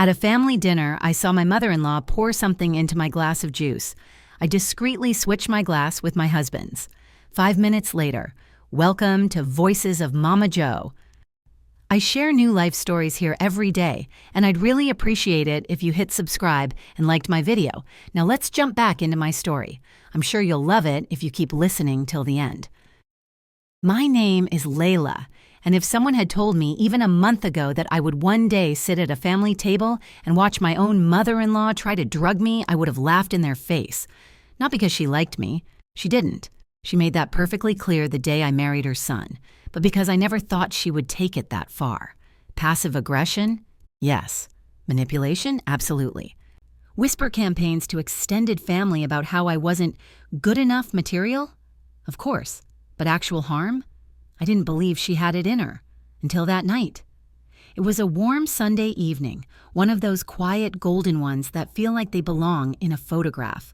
At a family dinner, I saw my mother-in-law pour something into my glass of juice. I discreetly switched my glass with my husband's. 5 minutes later, welcome to Voices of Mama Joe. I share new life stories here every day, and I'd really appreciate it if you hit subscribe and liked my video. Now let's jump back into my story. I'm sure you'll love it if you keep listening till the end. My name is Layla, and if someone had told me even a month ago that I would one day sit at a family table and watch my own mother-in-law try to drug me, I would have laughed in their face. Not because she liked me. She didn't. She made that perfectly clear the day I married her son. But because I never thought she would take it that far. Passive aggression? Yes. Manipulation? Absolutely. Whisper campaigns to extended family about how I wasn't good enough material? Of course. But actual harm? I didn't believe she had it in her. Until that night. It was a warm Sunday evening, one of those quiet golden ones that feel like they belong in a photograph.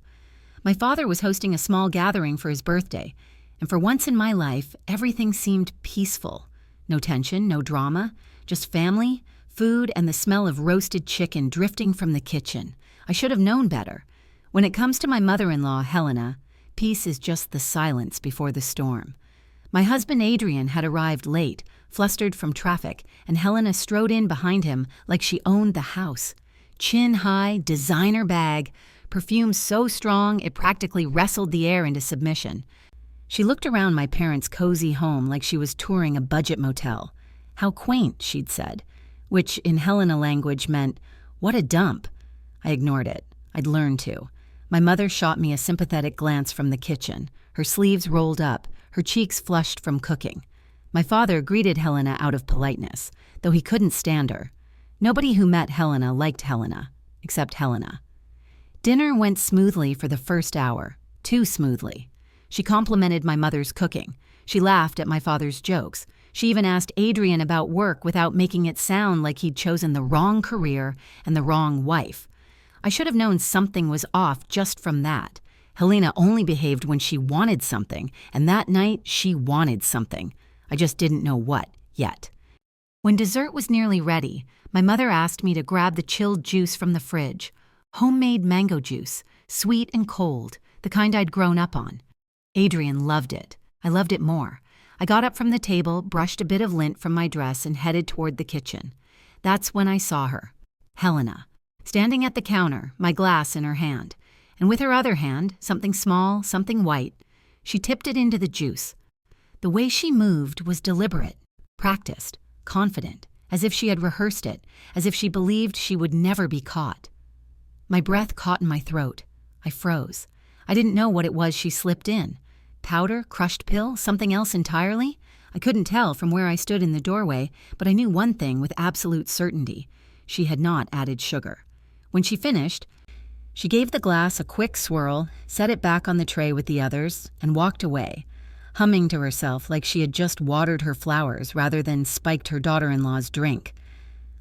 My father was hosting a small gathering for his birthday, and for once in my life, everything seemed peaceful. No tension, no drama, just family, food, and the smell of roasted chicken drifting from the kitchen. I should have known better. When it comes to my mother-in-law, Helena, peace is just the silence before the storm. My husband Adrian had arrived late, flustered from traffic, and Helena strode in behind him like she owned the house. Chin-high, designer bag, perfume so strong it practically wrestled the air into submission. She looked around my parents' cozy home like she was touring a budget motel. How quaint, she'd said, which in Helena language meant, what a dump. I ignored it. I'd learned to. My mother shot me a sympathetic glance from the kitchen, her sleeves rolled up, her cheeks flushed from cooking. My father greeted Helena out of politeness, though he couldn't stand her. Nobody who met Helena liked Helena, except Helena. Dinner went smoothly for the first hour, too smoothly. She complimented my mother's cooking. She laughed at my father's jokes. She even asked Adrian about work without making it sound like he'd chosen the wrong career and the wrong wife. I should have known something was off just from that. Helena only behaved when she wanted something, and that night she wanted something. I just didn't know what yet. When dessert was nearly ready, my mother asked me to grab the chilled juice from the fridge. Homemade mango juice, sweet and cold, the kind I'd grown up on. Adrian loved it. I loved it more. I got up from the table, brushed a bit of lint from my dress, and headed toward the kitchen. That's when I saw her, Helena, standing at the counter, my glass in her hand. And with her other hand, something small, something white, she tipped it into the juice. The way she moved was deliberate, practiced, confident, as if she had rehearsed it, as if she believed she would never be caught. My breath caught in my throat. I froze. I didn't know what it was she slipped in. Powder, crushed pill, something else entirely? I couldn't tell from where I stood in the doorway, but I knew one thing with absolute certainty. She had not added sugar. When she finished, she gave the glass a quick swirl, set it back on the tray with the others, and walked away, humming to herself like she had just watered her flowers rather than spiked her daughter-in-law's drink.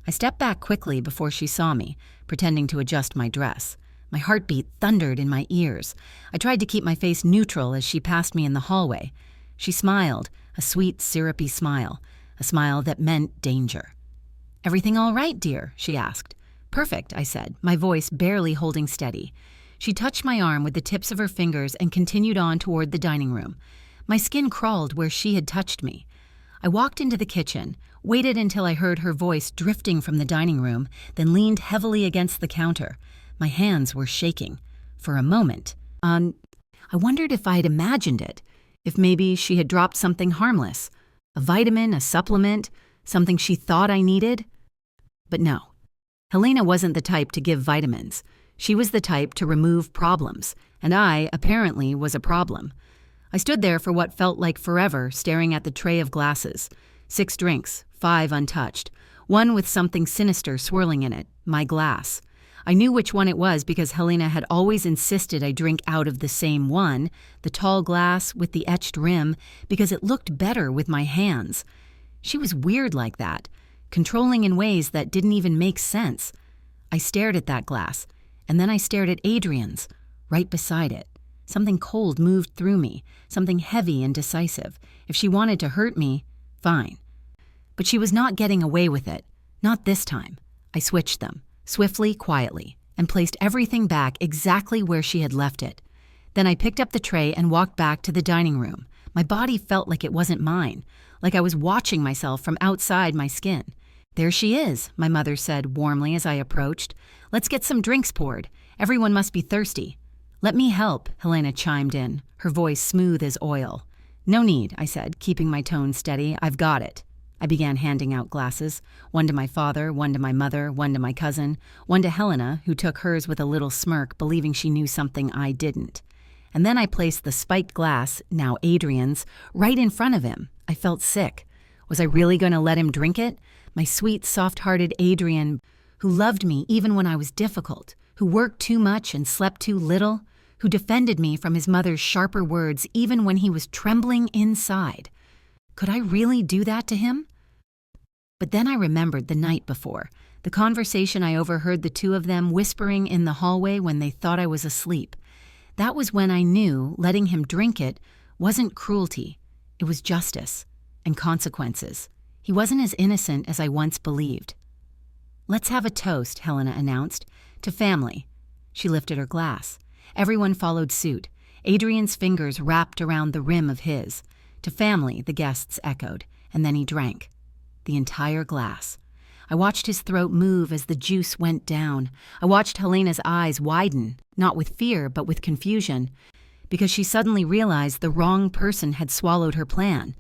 I stepped back quickly before she saw me, pretending to adjust my dress. My heartbeat thundered in my ears. I tried to keep my face neutral as she passed me in the hallway. She smiled, a sweet, syrupy smile, a smile that meant danger. "Everything all right, dear?" she asked. "Perfect," I said, my voice barely holding steady. She touched my arm with the tips of her fingers and continued on toward the dining room. My skin crawled where she had touched me. I walked into the kitchen, waited until I heard her voice drifting from the dining room, then leaned heavily against the counter. My hands were shaking. For a moment, I wondered if I had imagined it, if maybe she had dropped something harmless, a vitamin, a supplement, something she thought I needed. But no. Helena wasn't the type to give vitamins. She was the type to remove problems, and I, apparently, was a problem. I stood there for what felt like forever, staring at the tray of glasses. 6 drinks, 5 untouched, one with something sinister swirling in it, my glass. I knew which one it was because Helena had always insisted I drink out of the same one, the tall glass with the etched rim, because it looked better with my hands. She was weird like that, controlling in ways that didn't even make sense. I stared at that glass, and then I stared at Adrian's, right beside it. Something cold moved through me, something heavy and decisive. If she wanted to hurt me, fine. But she was not getting away with it. Not this time. I switched them. swiftly, quietly, and placed everything back exactly where she had left it. Then I picked up the tray and walked back to the dining room. My body felt like it wasn't mine, like I was watching myself from outside my skin. "There she is," my mother said warmly as I approached. "Let's get some drinks poured. Everyone must be thirsty." "Let me help," Helena chimed in, her voice smooth as oil. "No need," I said, keeping my tone steady. "I've got it." I began handing out glasses, one to my father, one to my mother, one to my cousin, one to Helena, who took hers with a little smirk, believing she knew something I didn't. And then I placed the spiked glass, now Adrian's, right in front of him. I felt sick. Was I really going to let him drink it? My sweet, soft-hearted Adrian, who loved me even when I was difficult, who worked too much and slept too little, who defended me from his mother's sharper words even when he was trembling inside. Could I really do that to him? But then I remembered the night before, the conversation I overheard the two of them whispering in the hallway when they thought I was asleep. That was when I knew letting him drink it wasn't cruelty. It was justice and consequences. He wasn't as innocent as I once believed. "Let's have a toast," Helena announced, "to family." She lifted her glass. Everyone followed suit, Adrian's fingers wrapped around the rim of his. "To family," the guests echoed, and then he drank. The entire glass. I watched his throat move as the juice went down. I watched Helena's eyes widen, not with fear, but with confusion, because she suddenly realized the wrong person had swallowed her plan.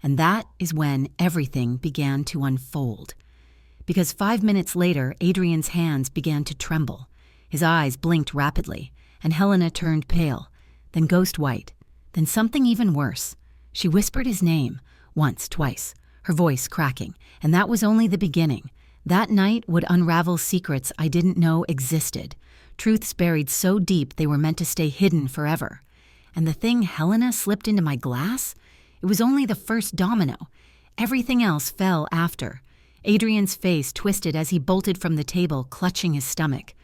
And that is when everything began to unfold. Because 5 minutes later, Adrian's hands began to tremble. His eyes blinked rapidly, and Helena turned pale, then ghost white, then something even worse. She whispered his name, once, twice, her voice cracking, and that was only the beginning. That night would unravel secrets I didn't know existed, truths buried so deep they were meant to stay hidden forever. And the thing Helena slipped into my glass? It was only the first domino. Everything else fell after. Adrian's face twisted as he bolted from the table, clutching his stomach.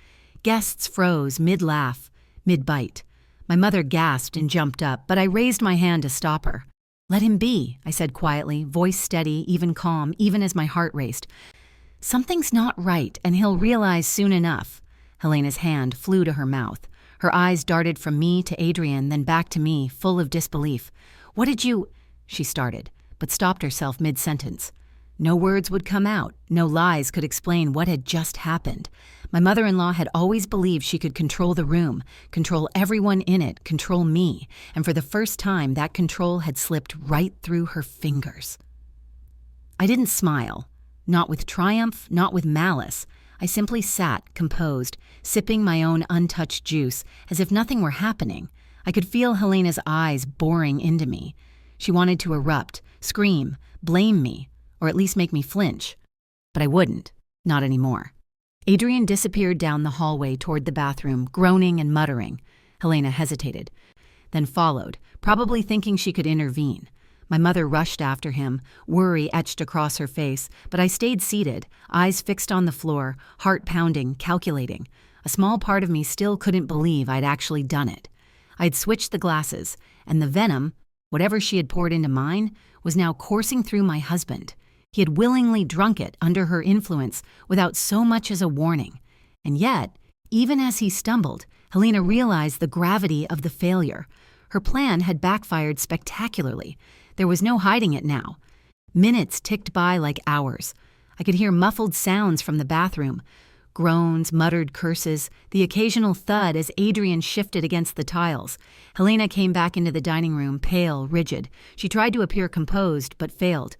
Guests froze mid-laugh, mid-bite. My mother gasped and jumped up, but I raised my hand to stop her. "Let him be," I said quietly, voice steady, even calm, even as my heart raced. "Something's not right, and he'll realize soon enough." Helena's hand flew to her mouth. Her eyes darted from me to Adrian, then back to me, full of disbelief. "What did you—" she started, but stopped herself mid-sentence. No words would come out, no lies could explain what had just happened. My mother-in-law had always believed she could control the room, control everyone in it, control me, and for the first time that control had slipped right through her fingers. I didn't smile, not with triumph, not with malice. I simply sat, composed, sipping my own untouched juice, as if nothing were happening. I could feel Helena's eyes boring into me. She wanted to erupt, scream, blame me, or at least make me flinch. But I wouldn't, not anymore. Adrian disappeared down the hallway toward the bathroom, groaning and muttering. Helena hesitated, then followed, probably thinking she could intervene. My mother rushed after him, worry etched across her face, but I stayed seated, eyes fixed on the floor, heart pounding, calculating. A small part of me still couldn't believe I'd actually done it. I'd switched the glasses, and the venom, whatever she had poured into mine, was now coursing through my husband. He had willingly drunk it under her influence without so much as a warning. And yet, even as he stumbled, Helena realized the gravity of the failure. Her plan had backfired spectacularly. There was no hiding it now. Minutes ticked by like hours. I could hear muffled sounds from the bathroom. Groans, muttered curses, the occasional thud as Adrian shifted against the tiles. Helena came back into the dining room, pale, rigid. She tried to appear composed, but failed.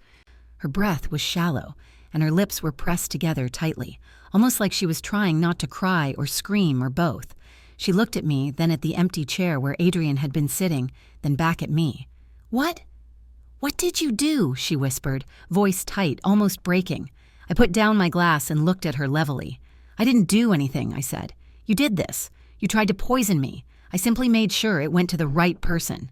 Her breath was shallow, and her lips were pressed together tightly, almost like she was trying not to cry or scream or both. She looked at me, then at the empty chair where Adrian had been sitting, then back at me. "What did you do?" she whispered, voice tight, almost breaking. I put down my glass and looked at her levelly. "I didn't do anything," I said. "You did this. You tried to poison me. I simply made sure it went to the right person."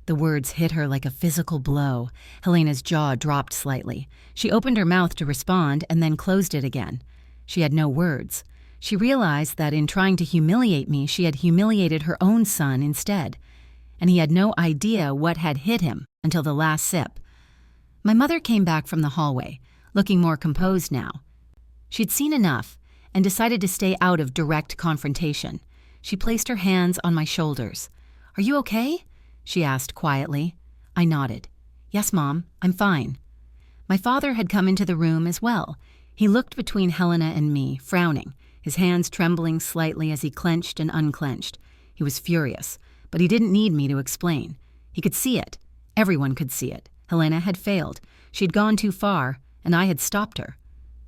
The words hit her like a physical blow. Helena's jaw dropped slightly. She opened her mouth to respond and then closed it again. She had no words. She realized that in trying to humiliate me, she had humiliated her own son instead. And he had no idea what had hit him until the last sip. My mother came back from the hallway, looking more composed now. She'd seen enough, and decided to stay out of direct confrontation. She placed her hands on my shoulders. "Are you okay?" she asked quietly. I nodded. "Yes, Mom, I'm fine." My father had come into the room as well. He looked between Helena and me, frowning, his hands trembling slightly as he clenched and unclenched. He was furious, but he didn't need me to explain. He could see it. Everyone could see it. Helena had failed. She'd gone too far, and I had stopped her.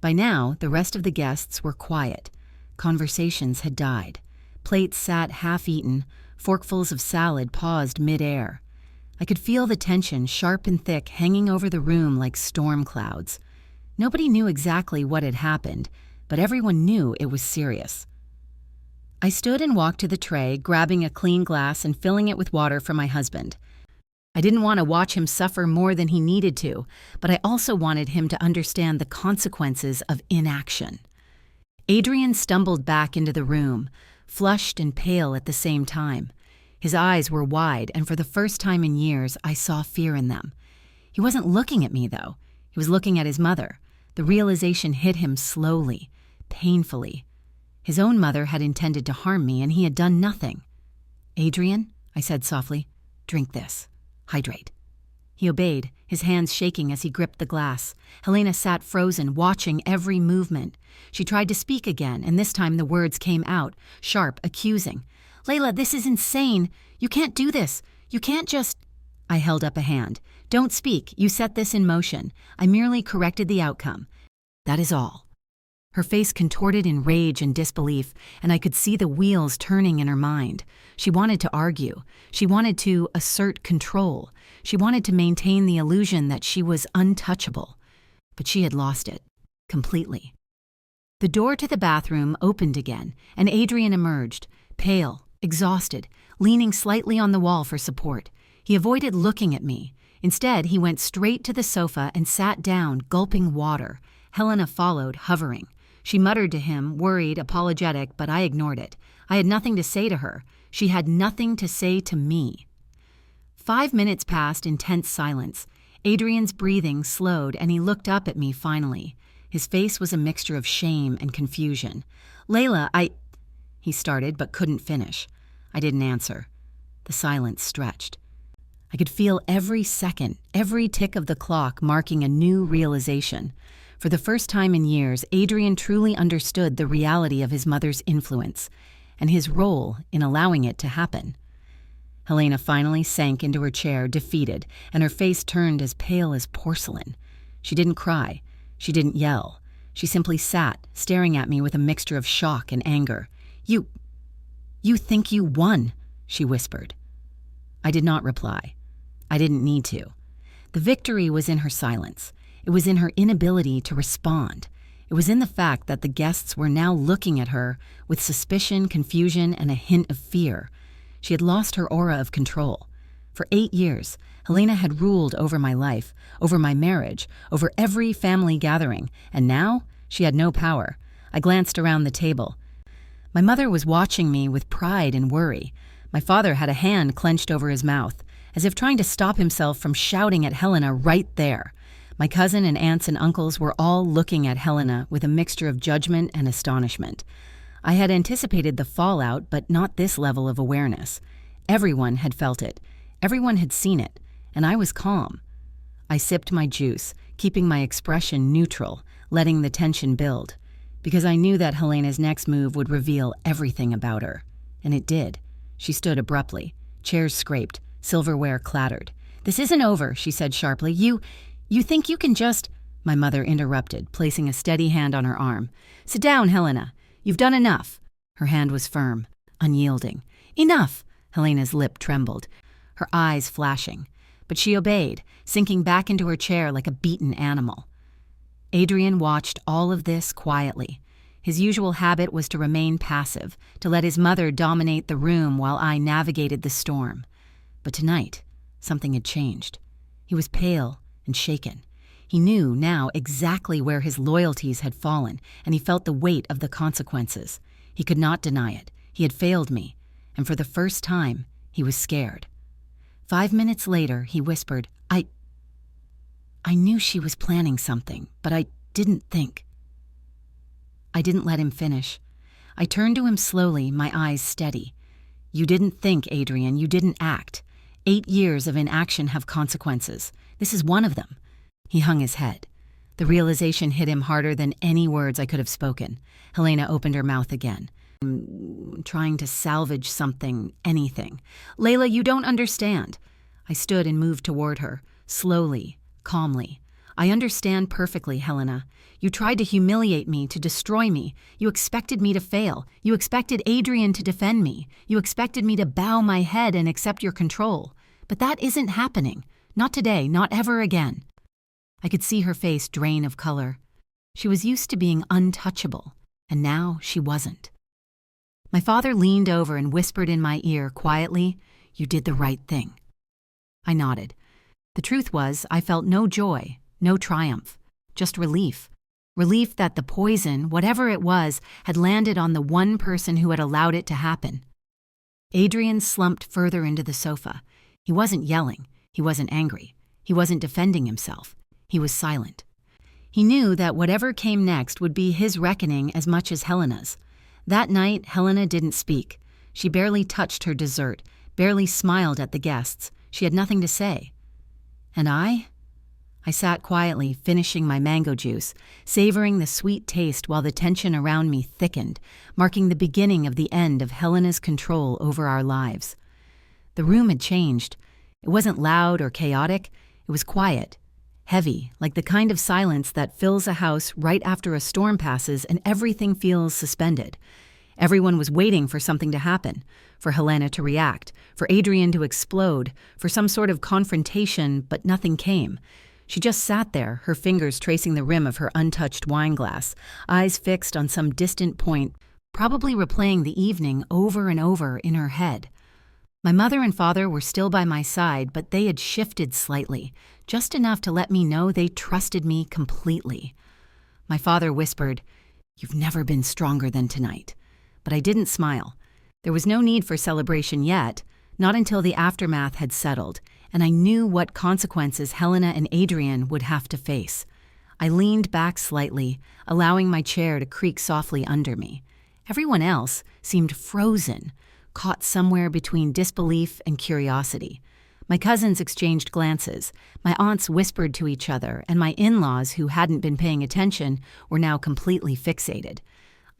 By now, the rest of the guests were quiet. Conversations had died. Plates sat half-eaten, forkfuls of salad paused mid-air. I could feel the tension, sharp and thick, hanging over the room like storm clouds. Nobody knew exactly what had happened, but everyone knew it was serious. I stood and walked to the tray, grabbing a clean glass and filling it with water for my husband. I didn't want to watch him suffer more than he needed to, but I also wanted him to understand the consequences of inaction. Adrian stumbled back into the room, flushed and pale at the same time. His eyes were wide, and for the first time in years, I saw fear in them. He wasn't looking at me, though. He was looking at his mother. The realization hit him slowly, painfully. His own mother had intended to harm me, and he had done nothing. "Adrian," I said softly, "drink this. Hydrate." He obeyed, his hands shaking as he gripped the glass. Helena sat frozen, watching every movement. She tried to speak again, and this time the words came out, sharp, accusing. "Layla, this is insane. You can't do this. You can't just—" I held up a hand. "Don't speak. You set this in motion. I merely corrected the outcome. That is all." Her face contorted in rage and disbelief, and I could see the wheels turning in her mind. She wanted to argue. She wanted to assert control. She wanted to maintain the illusion that she was untouchable. But she had lost it. Completely. The door to the bathroom opened again, and Adrian emerged, pale, exhausted, leaning slightly on the wall for support. He avoided looking at me. Instead, he went straight to the sofa and sat down, gulping water. Helena followed, hovering. She muttered to him, worried, apologetic, but I ignored it. I had nothing to say to her. She had nothing to say to me. 5 minutes passed in tense silence. Adrian's breathing slowed, and he looked up at me finally. His face was a mixture of shame and confusion. "Layla, He started, but couldn't finish. I didn't answer. The silence stretched. I could feel every second, every tick of the clock marking a new realization. For the first time in years, Adrian truly understood the reality of his mother's influence and his role in allowing it to happen. Helena finally sank into her chair, defeated, and her face turned as pale as porcelain. She didn't cry. She didn't yell. She simply sat, staring at me with a mixture of shock and anger. You think you won," she whispered. I did not reply. I didn't need to. The victory was in her silence. It was in her inability to respond. It was in the fact that the guests were now looking at her with suspicion, confusion, and a hint of fear. She had lost her aura of control. For 8 years, Helena had ruled over my life, over my marriage, over every family gathering, and now she had no power. I glanced around the table. My mother was watching me with pride and worry. My father had a hand clenched over his mouth, as if trying to stop himself from shouting at Helena right there. My cousin and aunts and uncles were all looking at Helena with a mixture of judgment and astonishment. I had anticipated the fallout, but not this level of awareness. Everyone had felt it. Everyone had seen it, and I was calm. I sipped my juice, keeping my expression neutral, letting the tension build, because I knew that Helena's next move would reveal everything about her. And it did. She stood abruptly. Chairs scraped. Silverware clattered. "This isn't over," she said sharply. You think you can just—" My mother interrupted, placing a steady hand on her arm. "Sit down, Helena. You've done enough." Her hand was firm, unyielding. "Enough!" Helena's lip trembled, her eyes flashing. But she obeyed, sinking back into her chair like a beaten animal. Adrian watched all of this quietly. His usual habit was to remain passive, to let his mother dominate the room while I navigated the storm. But tonight, something had changed. He was pale and shaken. He knew now exactly where his loyalties had fallen, and he felt the weight of the consequences. He could not deny it. He had failed me, and for the first time, he was scared. 5 minutes later, he whispered, I knew she was planning something, but I didn't think." I didn't let him finish. I turned to him slowly, my eyes steady. You didn't think, Adrian. You didn't act. 8 years of inaction have consequences. This is one of them. He hung his head. The realization hit him harder than any words I could have spoken. Helena opened her mouth again, trying to salvage something, anything. Layla, you don't understand. I stood and moved toward her, slowly, calmly. I understand perfectly, Helena. You tried to humiliate me, to destroy me. You expected me to fail. You expected Adrian to defend me. You expected me to bow my head and accept your control. But that isn't happening. Not today, not ever again. I could see her face drain of color. She was used to being untouchable, and now she wasn't. My father leaned over and whispered in my ear quietly, "You did the right thing." I nodded. The truth was, I felt no joy, no triumph, just relief. Relief that the poison, whatever it was, had landed on the one person who had allowed it to happen. Adrian slumped further into the sofa. He wasn't yelling. He wasn't angry. He wasn't defending himself. He was silent. He knew that whatever came next would be his reckoning as much as Helena's. That night, Helena didn't speak. She barely touched her dessert, barely smiled at the guests. She had nothing to say. And I sat quietly, finishing my mango juice, savoring the sweet taste while the tension around me thickened, marking the beginning of the end of Helena's control over our lives. The room had changed. It wasn't loud or chaotic. It was quiet, heavy, like the kind of silence that fills a house right after a storm passes and everything feels suspended. Everyone was waiting for something to happen, for Helena to react, for Adrian to explode, for some sort of confrontation, but nothing came. She just sat there, her fingers tracing the rim of her untouched wine glass, eyes fixed on some distant point, probably replaying the evening over and over in her head. My mother and father were still by my side, but they had shifted slightly, just enough to let me know they trusted me completely. My father whispered, "You've never been stronger than tonight." But I didn't smile. There was no need for celebration yet, not until the aftermath had settled, and I knew what consequences Helena and Adrian would have to face. I leaned back slightly, allowing my chair to creak softly under me. Everyone else seemed frozen, caught somewhere between disbelief and curiosity. My cousins exchanged glances, my aunts whispered to each other, and my in-laws, who hadn't been paying attention, were now completely fixated.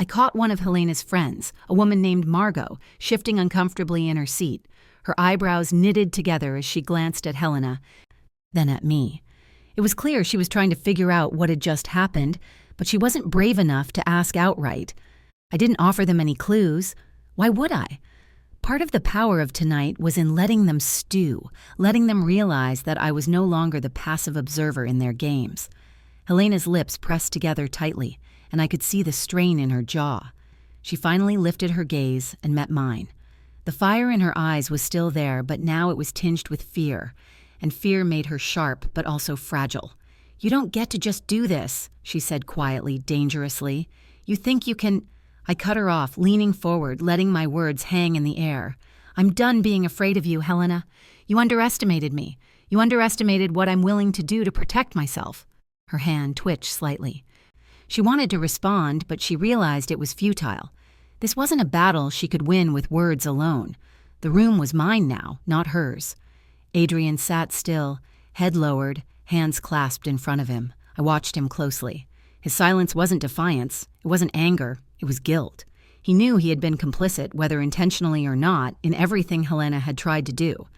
I caught one of Helena's friends, a woman named Margot, shifting uncomfortably in her seat, her eyebrows knitted together as she glanced at Helena, then at me. It was clear she was trying to figure out what had just happened, but she wasn't brave enough to ask outright. I didn't offer them any clues. Why would I? Part of the power of tonight was in letting them stew, letting them realize that I was no longer the passive observer in their games. Helena's lips pressed together tightly, and I could see the strain in her jaw. She finally lifted her gaze and met mine. The fire in her eyes was still there, but now it was tinged with fear, and fear made her sharp but also fragile. "You don't get to just do this," she said quietly, dangerously. "You think you can—" I cut her off, leaning forward, letting my words hang in the air. "I'm done being afraid of you, Helena. You underestimated me. You underestimated what I'm willing to do to protect myself." Her hand twitched slightly. She wanted to respond, but she realized it was futile. This wasn't a battle she could win with words alone. The room was mine now, not hers. Adrian sat still, head lowered, hands clasped in front of him. I watched him closely. His silence wasn't defiance. It wasn't anger. It was guilt. He knew he had been complicit, whether intentionally or not, in everything Helena had tried to do.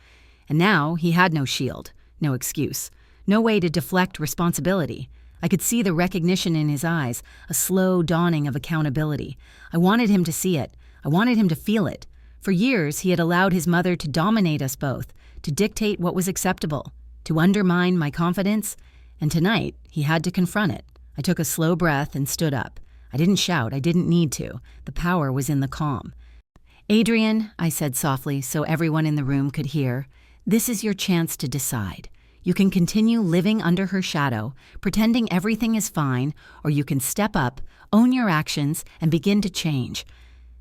And now he had no shield, no excuse, no way to deflect responsibility. I could see the recognition in his eyes, a slow dawning of accountability. I wanted him to see it. I wanted him to feel it. For years, he had allowed his mother to dominate us both, to dictate what was acceptable, to undermine my confidence, and tonight he had to confront it. I took a slow breath and stood up. I didn't shout. I didn't need to. The power was in the calm. "Adrian," I said softly so everyone in the room could hear, "this is your chance to decide. You can continue living under her shadow, pretending everything is fine, or you can step up, own your actions, and begin to change."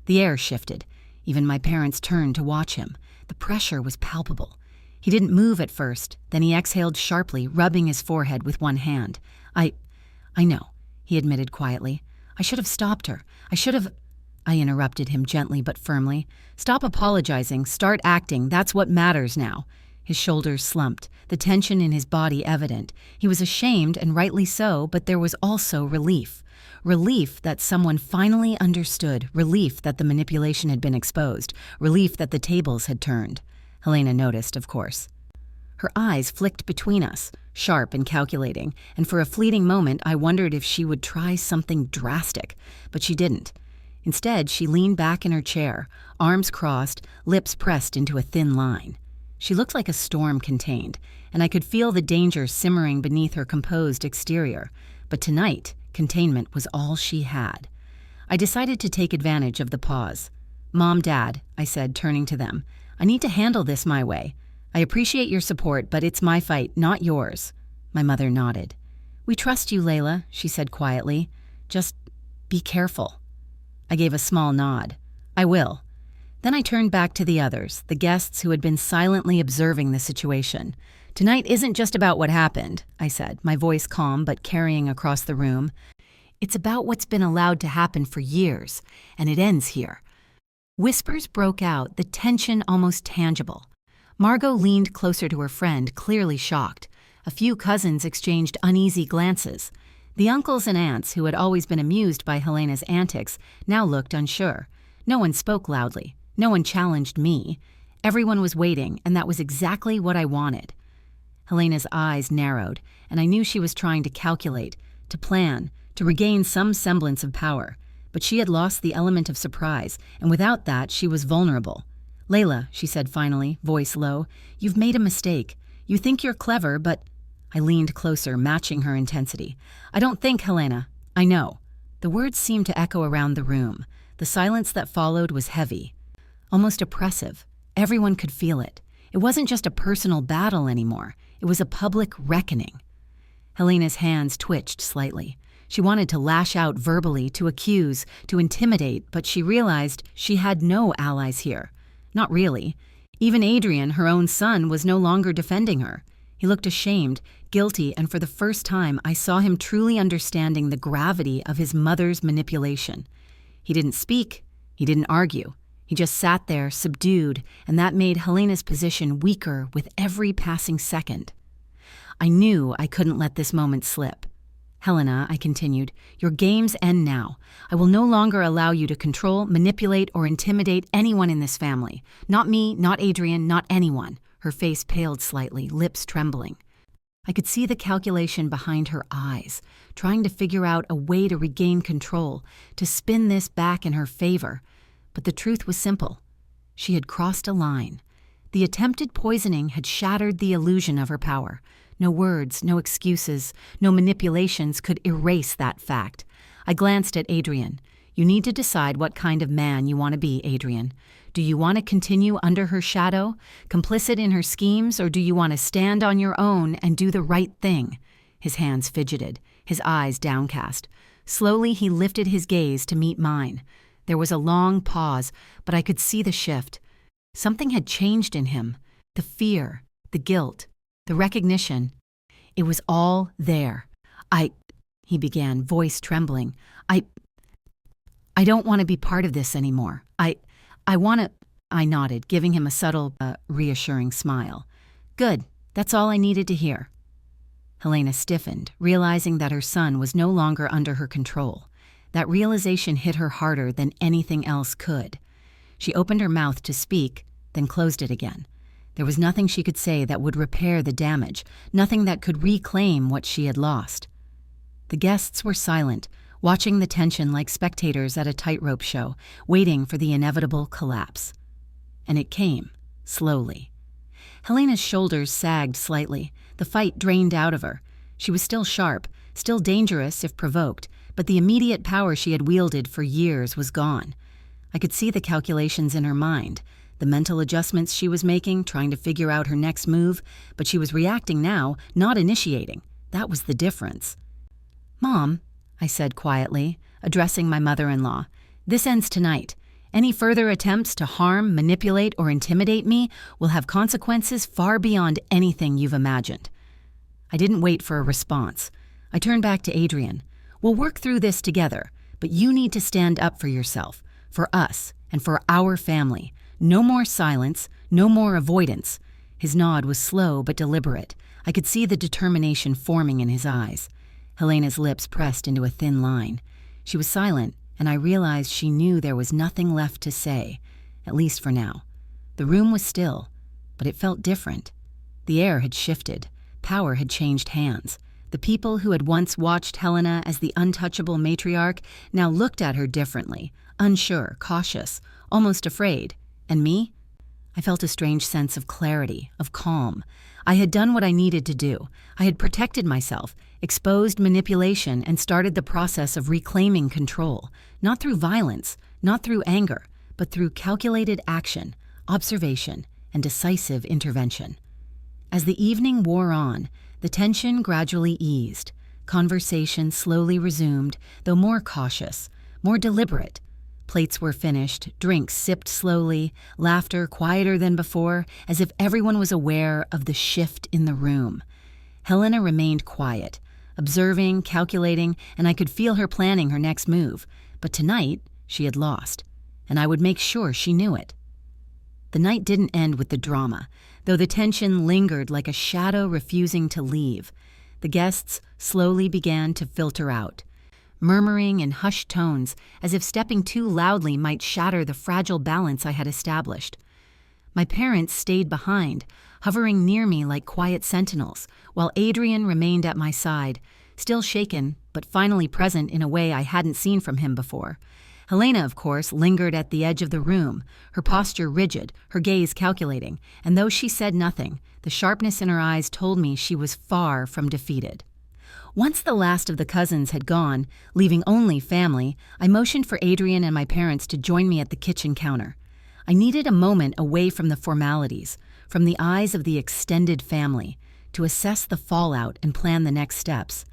The air shifted. Even my parents turned to watch him. The pressure was palpable. He didn't move at first, then he exhaled sharply, rubbing his forehead with one hand. I know," he admitted quietly. I should have stopped her. I interrupted him gently but firmly. Stop apologizing, start acting, that's what matters now. His shoulders slumped, the tension in his body evident. He was ashamed, and rightly so, but there was also relief. Relief that someone finally understood, relief that the manipulation had been exposed, relief that the tables had turned. Helena noticed, of course. Her eyes flicked between us, sharp and calculating, and for a fleeting moment I wondered if she would try something drastic, but she didn't. Instead, she leaned back in her chair, arms crossed, lips pressed into a thin line. She looked like a storm contained, and I could feel the danger simmering beneath her composed exterior. But tonight, containment was all she had. I decided to take advantage of the pause. "Mom, Dad," I said, turning to them, "I need to handle this my way. I appreciate your support, but it's my fight, not yours." My mother nodded. "We trust you, Layla," she said quietly. "Just be careful." I gave a small nod. "I will." Then I turned back to the others, the guests who had been silently observing the situation. "Tonight isn't just about what happened," I said, my voice calm but carrying across the room. "It's about what's been allowed to happen for years, and it ends here." Whispers broke out, the tension almost tangible. Margot leaned closer to her friend, clearly shocked. A few cousins exchanged uneasy glances. The uncles and aunts, who had always been amused by Helena's antics, now looked unsure. No one spoke loudly. No one challenged me. Everyone was waiting, and that was exactly what I wanted. Helena's eyes narrowed, and I knew she was trying to calculate, to plan, to regain some semblance of power. But she had lost the element of surprise, and without that, she was vulnerable. "Layla," she said finally, voice low, "you've made a mistake. You think you're clever, but—" I leaned closer, matching her intensity. "I don't think, Helena. I know." The words seemed to echo around the room. The silence that followed was heavy, almost oppressive. Everyone could feel it. It wasn't just a personal battle anymore. It was a public reckoning. Helena's hands twitched slightly. She wanted to lash out verbally, to accuse, to intimidate, but she realized she had no allies here. Not really. Even Adrian, her own son, was no longer defending her. He looked ashamed, guilty, and for the first time I saw him truly understanding the gravity of his mother's manipulation. He didn't speak. He didn't argue. He just sat there, subdued, and that made Helena's position weaker with every passing second. I knew I couldn't let this moment slip. "Helena," I continued, "your games end now. I will no longer allow you to control, manipulate, or intimidate anyone in this family. Not me, not Adrian, not anyone." Her face paled slightly, lips trembling. I could see the calculation behind her eyes, trying to figure out a way to regain control, to spin this back in her favor. But the truth was simple. She had crossed a line. The attempted poisoning had shattered the illusion of her power. No words, no excuses, no manipulations could erase that fact. I glanced at Adrian. "You need to decide what kind of man you want to be, Adrian. Do you want to continue under her shadow, complicit in her schemes, or do you want to stand on your own and do the right thing?" His hands fidgeted, his eyes downcast. Slowly he lifted his gaze to meet mine. There was a long pause, but I could see the shift. Something had changed in him. The fear, the guilt, the recognition. It was all there. He began, voice trembling. I don't want to be part of this anymore. I want to—" I nodded, giving him a subtle, reassuring smile. "Good. That's all I needed to hear." Helena stiffened, realizing that her son was no longer under her control. That realization hit her harder than anything else could. She opened her mouth to speak, then closed it again. There was nothing she could say that would repair the damage, nothing that could reclaim what she had lost. The guests were silent, watching the tension like spectators at a tightrope show, waiting for the inevitable collapse. And it came, slowly. Helena's shoulders sagged slightly. The fight drained out of her. She was still sharp, still dangerous if provoked, but the immediate power she had wielded for years was gone. I could see the calculations in her mind, the mental adjustments she was making, trying to figure out her next move, but she was reacting now, not initiating. That was the difference. "Mom," I said quietly, addressing my mother-in-law, "this ends tonight. Any further attempts to harm, manipulate, or intimidate me will have consequences far beyond anything you've imagined." I didn't wait for a response. I turned back to Adrian. "We'll work through this together, But you need to stand up for yourself, for us, and for our family. No more silence, no more avoidance." His nod was slow but deliberate. I could see the determination forming in his eyes. Helena's lips pressed into a thin line. She was silent, and I realized she knew there was nothing left to say, at least for now. The room was still, but it felt different. The air had shifted. Power had changed hands. The people who had once watched Helena as the untouchable matriarch now looked at her differently, unsure, cautious, almost afraid. And me? I felt a strange sense of clarity, of calm. I had done what I needed to do. I had protected myself, exposed manipulation, and started the process of reclaiming control, not through violence, not through anger, but through calculated action, observation, and decisive intervention. As the evening wore on, the tension gradually eased. Conversation slowly resumed, though more cautious, more deliberate. Plates were finished, drinks sipped slowly, laughter quieter than before, as if everyone was aware of the shift in the room. Helena remained quiet, observing, calculating, and I could feel her planning her next move. But tonight, she had lost, and I would make sure she knew it. The night didn't end with the drama, though the tension lingered like a shadow refusing to leave. The guests slowly began to filter out, murmuring in hushed tones as if stepping too loudly might shatter the fragile balance I had established. My parents stayed behind, hovering near me like quiet sentinels, while Adrian remained at my side, still shaken, but finally present in a way I hadn't seen from him before. Helena, of course, lingered at the edge of the room, her posture rigid, her gaze calculating, and though she said nothing, the sharpness in her eyes told me she was far from defeated. Once the last of the cousins had gone, leaving only family, I motioned for Adrian and my parents to join me at the kitchen counter. I needed a moment away from the formalities, from the eyes of the extended family, to assess the fallout and plan the next steps.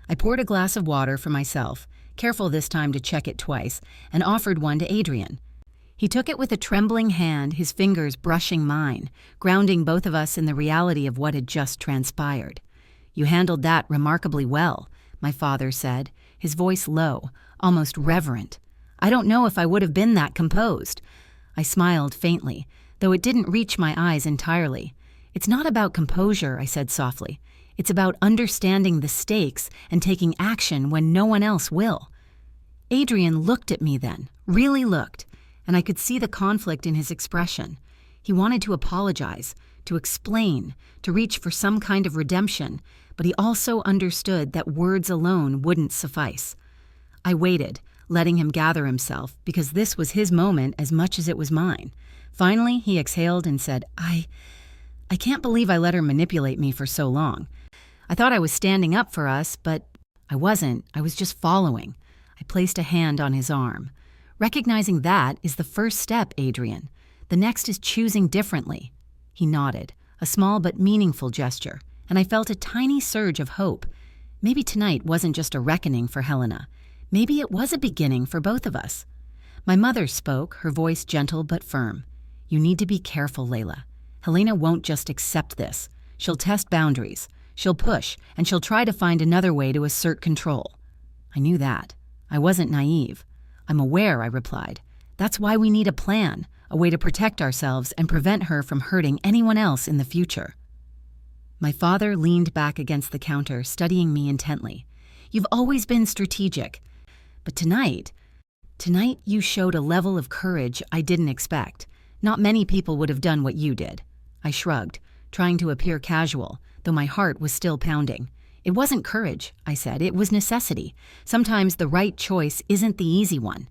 I poured a glass of water for myself, careful this time to check it twice, and offered one to Adrian. He took it with a trembling hand, his fingers brushing mine, grounding both of us in the reality of what had just transpired. "You handled that remarkably well," my father said, his voice low, almost reverent. "I don't know if I would have been that composed." I smiled faintly, though it didn't reach my eyes entirely. "It's not about composure," I said softly. "It's about understanding the stakes and taking action when no one else will." Adrian looked at me then, really looked, and I could see the conflict in his expression. He wanted to apologize, to explain, to reach for some kind of redemption, but he also understood that words alone wouldn't suffice. I waited, letting him gather himself, because this was his moment as much as it was mine. Finally, he exhaled and said, I can't believe I let her manipulate me for so long. I thought I was standing up for us, but I wasn't. I was just following." I placed a hand on his arm. "Recognizing that is the first step, Adrian. The next is choosing differently." He nodded, a small but meaningful gesture, and I felt a tiny surge of hope. Maybe tonight wasn't just a reckoning for Helena. Maybe it was a beginning for both of us. My mother spoke, her voice gentle but firm. "You need to be careful, Layla. Helena won't just accept this. She'll test boundaries. She'll push, and she'll try to find another way to assert control." I knew that. I wasn't naive. "I'm aware," I replied. "That's why we need a plan, a way to protect ourselves and prevent her from hurting anyone else in the future." My father leaned back against the counter, studying me intently. "You've always been strategic. But tonight you showed a level of courage I didn't expect. Not many people would have done what you did." I shrugged, trying to appear casual, though my heart was still pounding. "It wasn't courage," I said. "It was necessity. Sometimes the right choice isn't the easy one."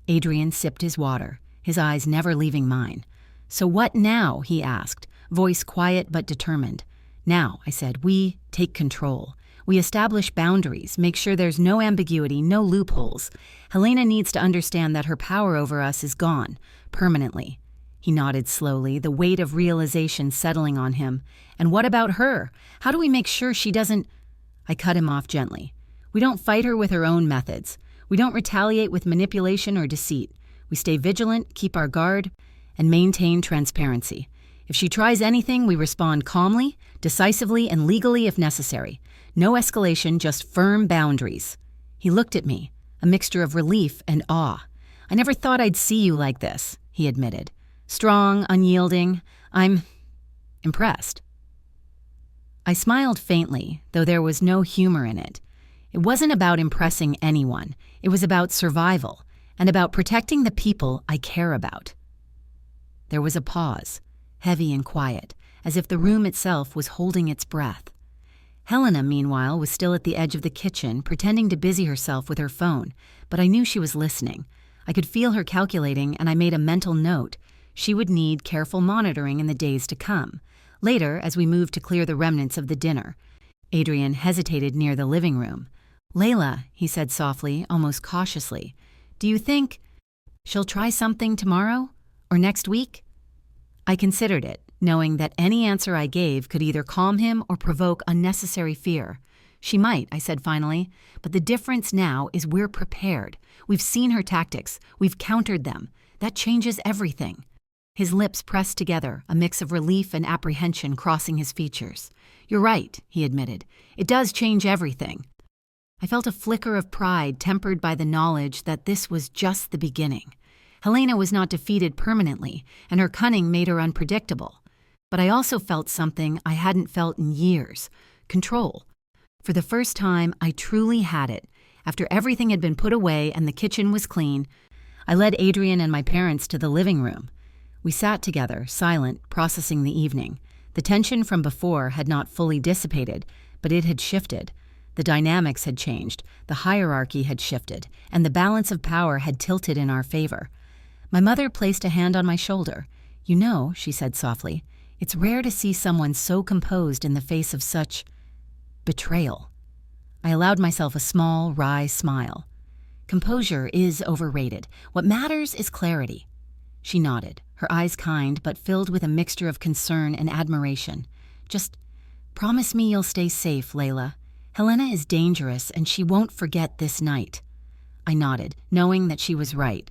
Adrian sipped his water, his eyes never leaving mine. "So what now?" he asked, voice quiet but determined. "Now," I said, "we take control. We establish boundaries, make sure there's no ambiguity, no loopholes. Helena needs to understand that her power over us is gone, permanently." He nodded slowly, the weight of realization settling on him. "And what about her? How do we make sure she doesn't—" I cut him off gently. "We don't fight her with her own methods. We don't retaliate with manipulation or deceit. We stay vigilant, keep our guard, and maintain transparency. If she tries anything, we respond calmly, decisively, and legally if necessary. No escalation, just firm boundaries." He looked at me, a mixture of relief and awe. "I never thought I'd see you like this," he admitted. "Strong, unyielding. I'm impressed." I smiled faintly, though there was no humor in it. It wasn't about impressing anyone. It was about survival and about protecting the people I care about. There was a pause, heavy and quiet, as if the room itself was holding its breath. Helena, meanwhile, was still at the edge of the kitchen, pretending to busy herself with her phone, but I knew she was listening. I could feel her calculating, and I made a mental note. She would need careful monitoring in the days to come. Later, as we moved to clear the remnants of the dinner, Adrian hesitated near the living room. "Layla," he said softly, almost cautiously, "do you think she'll try something tomorrow? Or next week?" I considered it, knowing that any answer I gave could either calm him or provoke unnecessary fear. "She might," I said finally, "but the difference now is we're prepared. We've seen her tactics. We've countered them. That changes everything." His lips pressed together, a mix of relief and apprehension crossing his features. "You're right," he admitted. "It does change everything." I felt a flicker of pride tempered by the knowledge that this was just the beginning. Helena was not defeated permanently, and her cunning made her unpredictable. But I also felt something I hadn't felt in years: control. For the first time, I truly had it. After everything had been put away and the kitchen was clean, I led Adrian and my parents to the living room. We sat together, silent, processing the evening. The tension from before had not fully dissipated, but it had shifted. The dynamics had changed, the hierarchy had shifted, and the balance of power had tilted in our favor. My mother placed a hand on my shoulder. "You know," she said softly, "it's rare to see someone so composed in the face of such betrayal." I allowed myself a small, wry smile. "Composure is overrated. What matters is clarity." She nodded, her eyes kind but filled with a mixture of concern and admiration. "Just promise me you'll stay safe, Layla. Helena is dangerous and she won't forget this night." I nodded, knowing that she was right.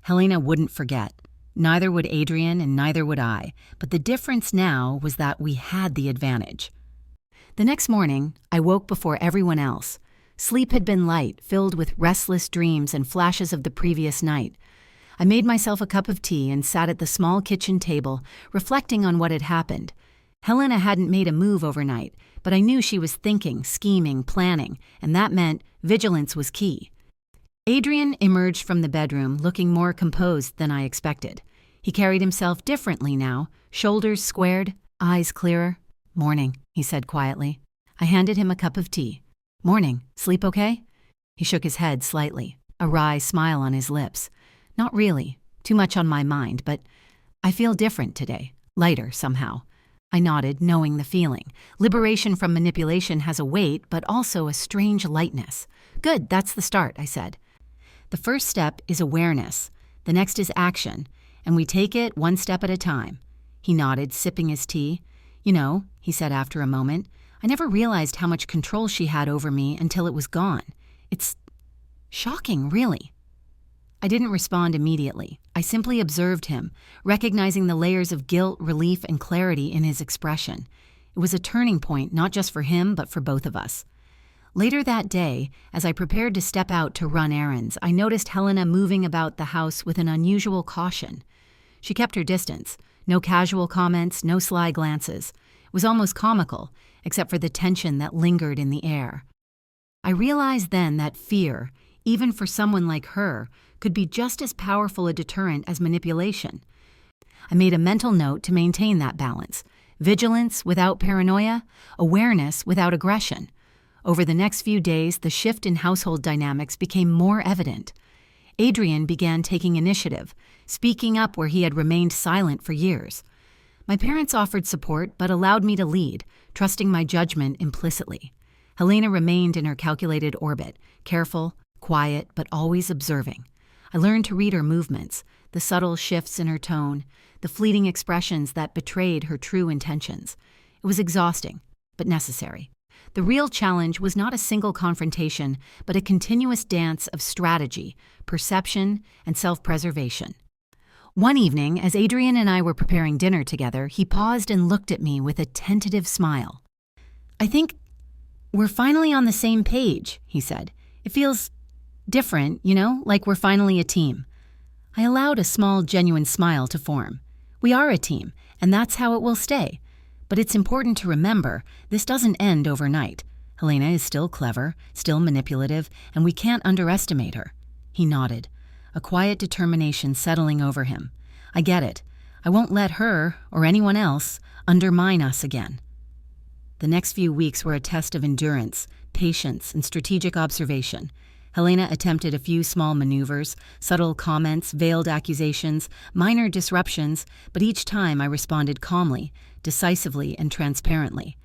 Helena wouldn't forget. Neither would Adrian and neither would I, but the difference now was that we had the advantage. The next morning, I woke before everyone else. Sleep had been light, filled with restless dreams and flashes of the previous night. I made myself a cup of tea and sat at the small kitchen table, reflecting on what had happened. Helena hadn't made a move overnight, but I knew she was thinking, scheming, planning, and that meant vigilance was key. Adrian emerged from the bedroom looking more composed than I expected. He carried himself differently now, shoulders squared, eyes clearer. "Morning," he said quietly. I handed him a cup of tea. "Morning. Sleep okay?" He shook his head slightly, a wry smile on his lips. "Not really. Too much on my mind, but I feel different today. Lighter, somehow." I nodded, knowing the feeling. Liberation from manipulation has a weight, but also a strange lightness. "Good, that's the start," I said. "The first step is awareness. The next is action, and we take it one step at a time." He nodded, sipping his tea. "You know," he said after a moment, "I never realized how much control she had over me until it was gone. It's shocking, really." I didn't respond immediately. I simply observed him, recognizing the layers of guilt, relief, and clarity in his expression. It was a turning point, not just for him, but for both of us. Later that day, as I prepared to step out to run errands, I noticed Helena moving about the house with an unusual caution. She kept her distance. No casual comments, no sly glances. It was almost comical, except for the tension that lingered in the air. I realized then that fear, even for someone like her, could be just as powerful a deterrent as manipulation. I made a mental note to maintain that balance: vigilance without paranoia, awareness without aggression. Over the next few days, the shift in household dynamics became more evident. Adrian began taking initiative, speaking up where he had remained silent for years. My parents offered support but allowed me to lead, trusting my judgment implicitly. Helena remained in her calculated orbit, careful, quiet, but always observing. I learned to read her movements, the subtle shifts in her tone, the fleeting expressions that betrayed her true intentions. It was exhausting, but necessary. The real challenge was not a single confrontation, but a continuous dance of strategy, perception, and self-preservation. One evening, as Adrian and I were preparing dinner together, he paused and looked at me with a tentative smile. "I think we're finally on the same page," he said. "It feels Different, like we're finally a team. I allowed a small, genuine smile to form. We are a team, and that's how it will stay. But it's important to remember, this doesn't end overnight. Helena is still clever, still manipulative, and we can't underestimate her. He nodded, a quiet determination settling over him. I get it. I won't let her, or anyone else, undermine us again. The next few weeks were a test of endurance, patience, and strategic observation. Helena attempted a few small maneuvers, subtle comments, veiled accusations, minor disruptions, but each time I responded calmly, decisively, and transparently.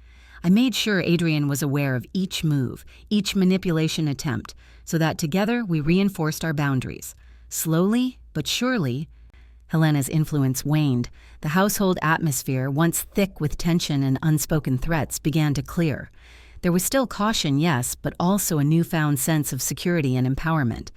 I made sure Adrian was aware of each move, each manipulation attempt, so that together we reinforced our boundaries. Slowly, but surely, Helena's influence waned. The household atmosphere, once thick with tension and unspoken threats, began to clear. There was still caution, yes, but also a newfound sense of security and empowerment.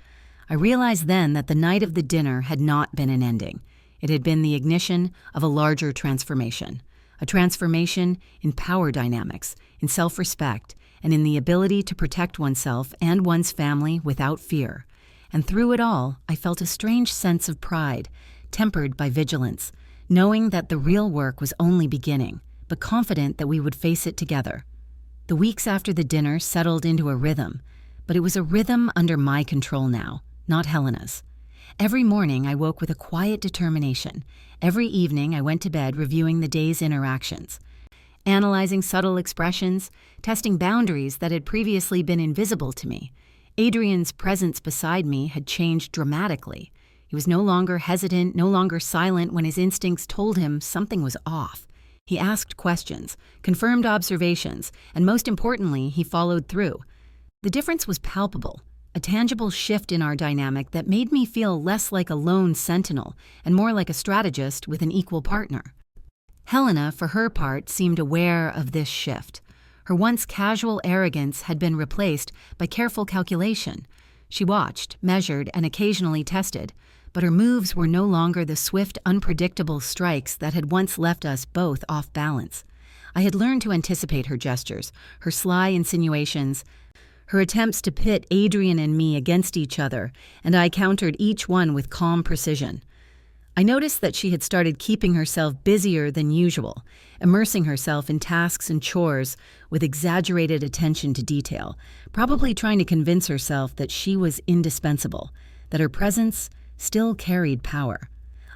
I realized then that the night of the dinner had not been an ending. It had been the ignition of a larger transformation. A transformation in power dynamics, in self-respect, and in the ability to protect oneself and one's family without fear. And through it all, I felt a strange sense of pride, tempered by vigilance, knowing that the real work was only beginning, but confident that we would face it together. The weeks after the dinner settled into a rhythm, but it was a rhythm under my control now, not Helena's. Every morning I woke with a quiet determination. Every evening I went to bed reviewing the day's interactions, analyzing subtle expressions, testing boundaries that had previously been invisible to me. Adrian's presence beside me had changed dramatically. He was no longer hesitant, no longer silent when his instincts told him something was off. He asked questions, confirmed observations, and most importantly, he followed through. The difference was palpable, a tangible shift in our dynamic that made me feel less like a lone sentinel and more like a strategist with an equal partner. Helena, for her part, seemed aware of this shift. Her once casual arrogance had been replaced by careful calculation. She watched, measured, and occasionally tested, but her moves were no longer the swift, unpredictable strikes that had once left us both off balance. I had learned to anticipate her gestures, her sly insinuations, her attempts to pit Adrian and me against each other, and I countered each one with calm precision. I noticed that she had started keeping herself busier than usual, immersing herself in tasks and chores with exaggerated attention to detail, probably trying to convince herself that she was indispensable, that her presence still carried power.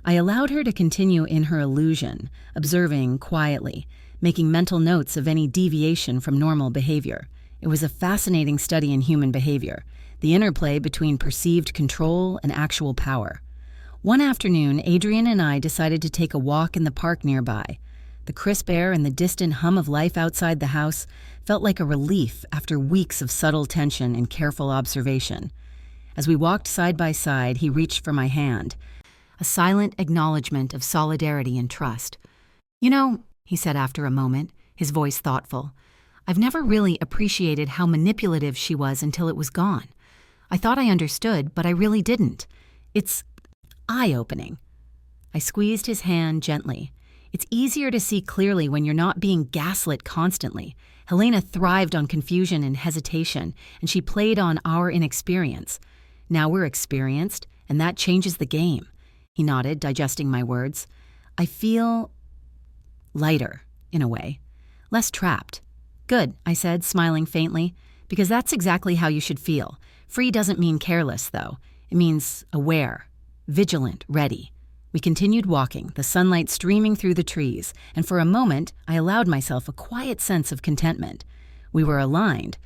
I allowed her to continue in her illusion, observing quietly, making mental notes of any deviation from normal behavior. It was a fascinating study in human behavior, the interplay between perceived control and actual power. One afternoon, Adrian and I decided to take a walk in the park nearby. The crisp air and the distant hum of life outside the house felt like a relief after weeks of subtle tension and careful observation. As we walked side by side, he reached for my hand, a silent acknowledgement of solidarity and trust. "You know," he said after a moment, his voice thoughtful, "I've never really appreciated how manipulative she was until it was gone. I thought I understood, but I really didn't. It's eye-opening." I squeezed his hand gently. It's easier to see clearly when you're not being gaslit constantly. Helena thrived on confusion and hesitation, and she played on our inexperience. Now we're experienced, and that changes the game. He nodded, digesting my words. I feel lighter, in a way. Less trapped. "Good," I said, smiling faintly, "because that's exactly how you should feel. Free doesn't mean careless, though. It means aware, vigilant, ready." We continued walking, the sunlight streaming through the trees, and for a moment I allowed myself a quiet sense of contentment. We were aligned,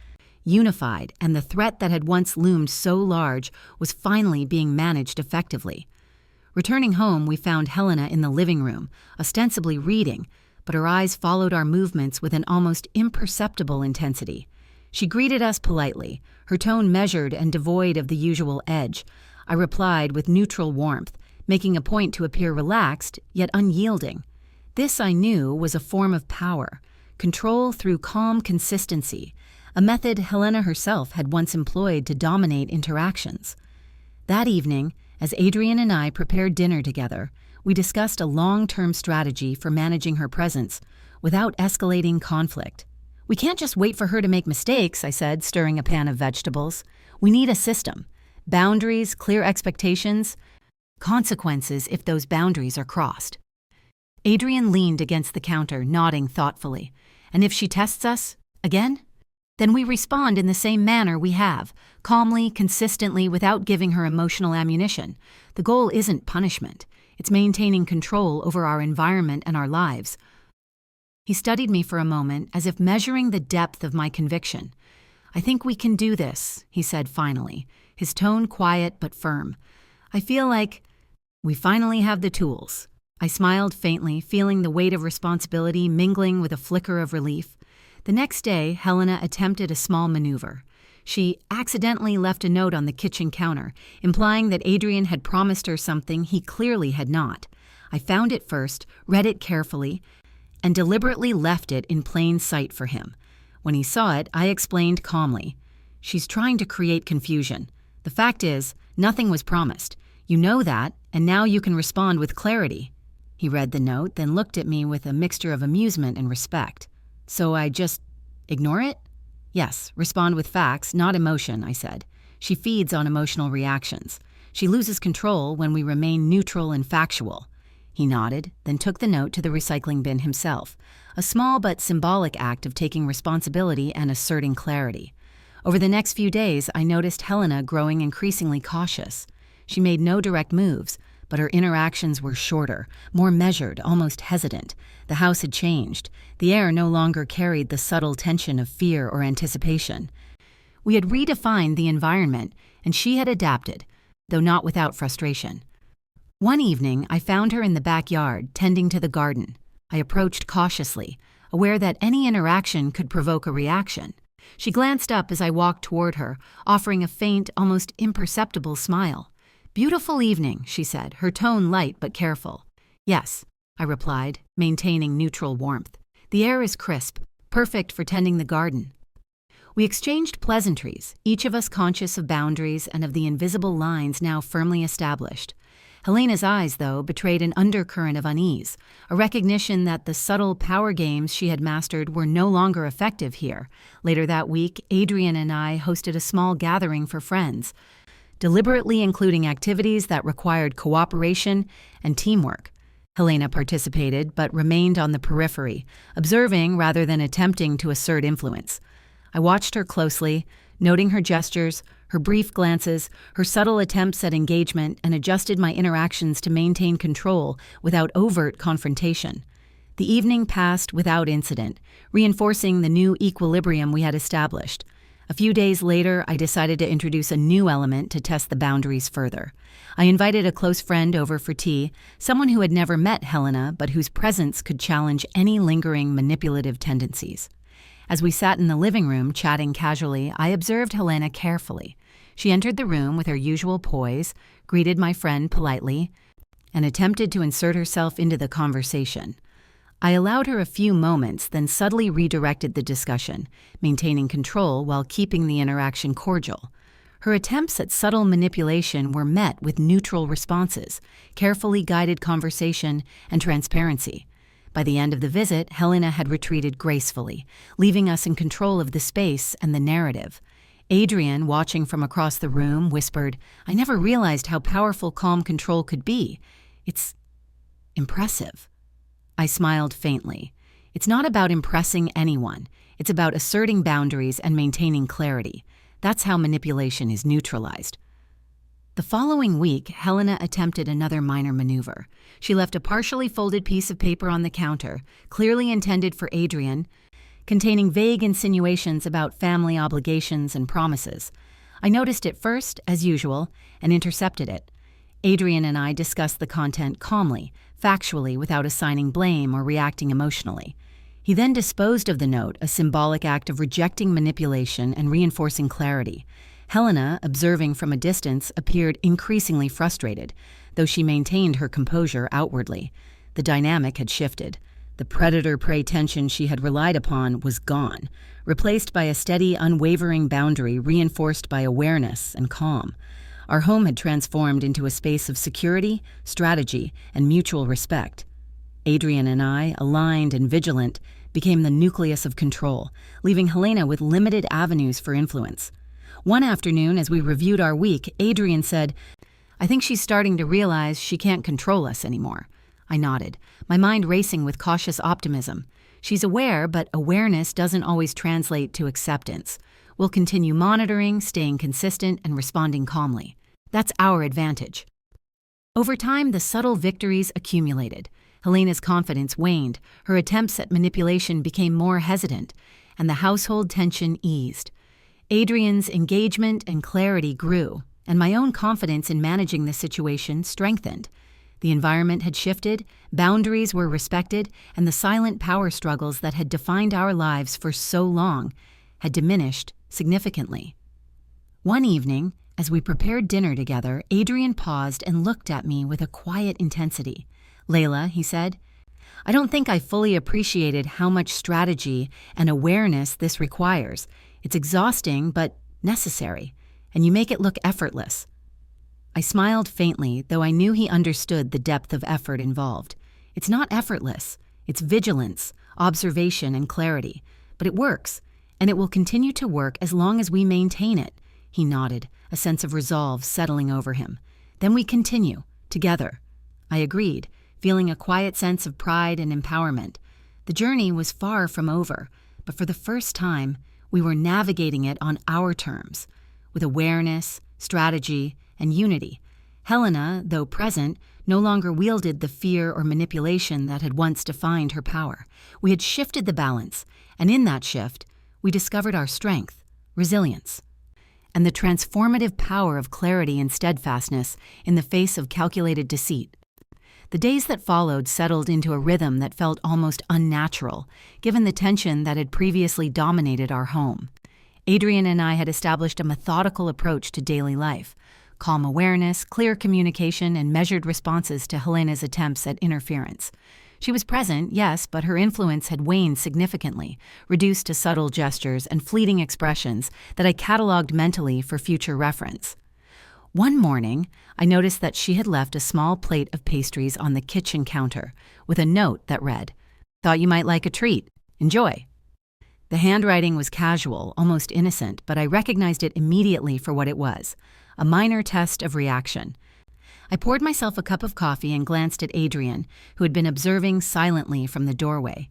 unified, and the threat that had once loomed so large was finally being managed effectively. Returning home, we found Helena in the living room, ostensibly reading, but her eyes followed our movements with an almost imperceptible intensity. She greeted us politely, her tone measured and devoid of the usual edge. I replied with neutral warmth, making a point to appear relaxed, yet unyielding. This, I knew, was a form of power, control through calm consistency, a method Helena herself had once employed to dominate interactions. That evening, as Adrian and I prepared dinner together, we discussed a long-term strategy for managing her presence without escalating conflict. "We can't just wait for her to make mistakes," I said, stirring a pan of vegetables. "We need a system. Boundaries, clear expectations, consequences if those boundaries are crossed. Adrian leaned against the counter, nodding thoughtfully. And if she tests us, again? Then we respond in the same manner we have, calmly, consistently, without giving her emotional ammunition. The goal isn't punishment. It's maintaining control over our environment and our lives. He studied me for a moment, as if measuring the depth of my conviction. I think we can do this, he said finally, his tone quiet but firm. I feel like we finally have the tools. I smiled faintly, feeling the weight of responsibility mingling with a flicker of relief. The next day, Helena attempted a small maneuver. She accidentally left a note on the kitchen counter, implying that Adrian had promised her something he clearly had not. I found it first, read it carefully, and deliberately left it in plain sight for him. When he saw it, I explained calmly. She's trying to create confusion. The fact is, nothing was promised. You know that, and now you can respond with clarity. He read the note, then looked at me with a mixture of amusement and respect. So I just ignore it? Yes, respond with facts, not emotion, I said. She feeds on emotional reactions. She loses control when we remain neutral and factual. He nodded, then took the note to the recycling bin himself, a small but symbolic act of taking responsibility and asserting clarity. Over the next few days, I noticed Helena growing increasingly cautious. She made no direct moves, but her interactions were shorter, more measured, almost hesitant. The house had changed. The air no longer carried the subtle tension of fear or anticipation. We had redefined the environment, and she had adapted, though not without frustration. One evening, I found her in the backyard, tending to the garden. I approached cautiously, aware that any interaction could provoke a reaction. She glanced up as I walked toward her, offering a faint, almost imperceptible smile. "Beautiful evening," she said, her tone light but careful. "Yes," I replied, maintaining neutral warmth. "The air is crisp, perfect for tending the garden." We exchanged pleasantries, each of us conscious of boundaries and of the invisible lines now firmly established. Helena's eyes, though, betrayed an undercurrent of unease, a recognition that the subtle power games she had mastered were no longer effective here. Later that week, Adrian and I hosted a small gathering for friends, deliberately including activities that required cooperation and teamwork. Helena participated, but remained on the periphery, observing rather than attempting to assert influence. I watched her closely, noting her gestures, her brief glances, her subtle attempts at engagement, and adjusted my interactions to maintain control without overt confrontation. The evening passed without incident, reinforcing the new equilibrium we had established. A few days later, I decided to introduce a new element to test the boundaries further. I invited a close friend over for tea, someone who had never met Helena but whose presence could challenge any lingering manipulative tendencies. As we sat in the living room chatting casually, I observed Helena carefully. She entered the room with her usual poise, greeted my friend politely, and attempted to insert herself into the conversation. I allowed her a few moments, then subtly redirected the discussion, maintaining control while keeping the interaction cordial. Her attempts at subtle manipulation were met with neutral responses, carefully guided conversation, and transparency. By the end of the visit, Helena had retreated gracefully, leaving us in control of the space and the narrative. Adrian, watching from across the room, whispered, "I never realized how powerful calm control could be. It's impressive." I smiled faintly. It's not about impressing anyone. It's about asserting boundaries and maintaining clarity. That's how manipulation is neutralized. The following week, Helena attempted another minor maneuver. She left a partially folded piece of paper on the counter, clearly intended for Adrian, containing vague insinuations about family obligations and promises. I noticed it first, as usual, and intercepted it. Adrian and I discussed the content calmly, factually, without assigning blame or reacting emotionally. He then disposed of the note, a symbolic act of rejecting manipulation and reinforcing clarity. Helena, observing from a distance, appeared increasingly frustrated, though she maintained her composure outwardly. The dynamic had shifted. The predator-prey tension she had relied upon was gone, replaced by a steady, unwavering boundary reinforced by awareness and calm. Our home had transformed into a space of security, strategy, and mutual respect. Adrian and I, aligned and vigilant, became the nucleus of control, leaving Helena with limited avenues for influence. One afternoon, as we reviewed our week, Adrian said, "I think she's starting to realize she can't control us anymore." I nodded, my mind racing with cautious optimism. She's aware, but awareness doesn't always translate to acceptance. We'll continue monitoring, staying consistent, and responding calmly. That's our advantage. Over time, the subtle victories accumulated. Helena's confidence waned, her attempts at manipulation became more hesitant, and the household tension eased. Adrian's engagement and clarity grew, and my own confidence in managing the situation strengthened. The environment had shifted, boundaries were respected, and the silent power struggles that had defined our lives for so long had diminished significantly. One evening, as we prepared dinner together, Adrian paused and looked at me with a quiet intensity. "Layla," he said, "I don't think I fully appreciated how much strategy and awareness this requires. It's exhausting, but necessary, and you make it look effortless." I smiled faintly, though I knew he understood the depth of effort involved. It's not effortless. It's vigilance, observation, and clarity. But it works, and it will continue to work as long as we maintain it. He nodded, a sense of resolve settling over him. "Then we continue, together." I agreed, feeling a quiet sense of pride and empowerment. The journey was far from over, but for the first time, we were navigating it on our terms, with awareness, strategy, and unity. Helena, though present, no longer wielded the fear or manipulation that had once defined her power. We had shifted the balance, and in that shift, we discovered our strength, resilience, and the transformative power of clarity and steadfastness in the face of calculated deceit. The days that followed settled into a rhythm that felt almost unnatural, given the tension that had previously dominated our home. Adrian and I had established a methodical approach to daily life: calm awareness, clear communication, and measured responses to Helena's attempts at interference. She was present, yes, but her influence had waned significantly, reduced to subtle gestures and fleeting expressions that I cataloged mentally for future reference. One morning, I noticed that she had left a small plate of pastries on the kitchen counter with a note that read, "Thought you might like a treat. Enjoy." The handwriting was casual, almost innocent, but I recognized it immediately for what it was: a minor test of reaction. I poured myself a cup of coffee and glanced at Adrian, who had been observing silently from the doorway.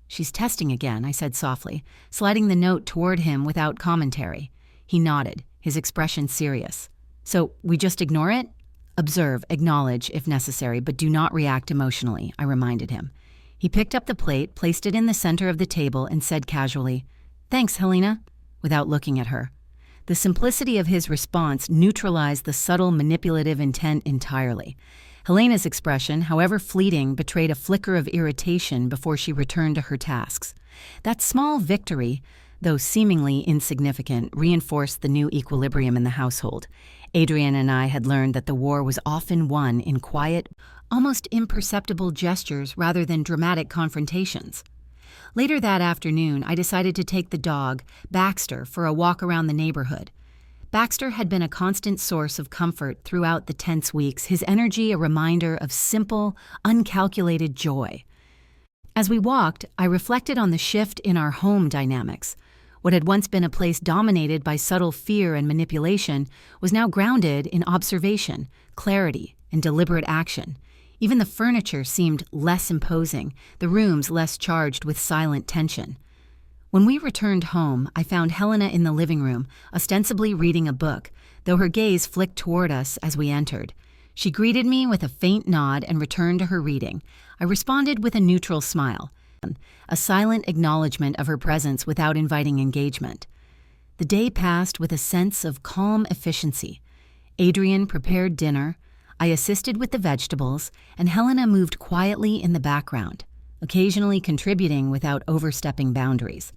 "She's testing again," I said softly, sliding the note toward him without commentary. He nodded, his expression serious. "So we just ignore it?" "Observe, acknowledge if necessary, but do not react emotionally," I reminded him. He picked up the plate, placed it in the center of the table, and said casually, "Thanks, Helena," without looking at her. The simplicity of his response neutralized the subtle manipulative intent entirely. Helena's expression, however fleeting, betrayed a flicker of irritation before she returned to her tasks. That small victory, though seemingly insignificant, reinforced the new equilibrium in the household. Adrian and I had learned that the war was often won in quiet, almost imperceptible gestures rather than dramatic confrontations. Later that afternoon, I decided to take the dog, Baxter, for a walk around the neighborhood. Baxter had been a constant source of comfort throughout the tense weeks, his energy a reminder of simple, uncalculated joy. As we walked, I reflected on the shift in our home dynamics. What had once been a place dominated by subtle fear and manipulation was now grounded in observation, clarity, and deliberate action. Even the furniture seemed less imposing, the rooms less charged with silent tension. When we returned home, I found Helena in the living room, ostensibly reading a book, though her gaze flicked toward us as we entered. She greeted me with a faint nod and returned to her reading. I responded with a neutral smile, a silent acknowledgement of her presence without inviting engagement. The day passed with a sense of calm efficiency. Adrian prepared dinner, I assisted with the vegetables, and Helena moved quietly in the background, occasionally contributing without overstepping boundaries.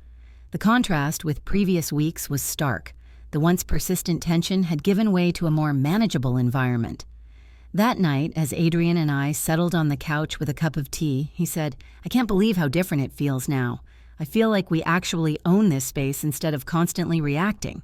The contrast with previous weeks was stark. The once persistent tension had given way to a more manageable environment. That night, as Adrian and I settled on the couch with a cup of tea, he said, "I can't believe how different it feels now. I feel like we actually own this space instead of constantly reacting."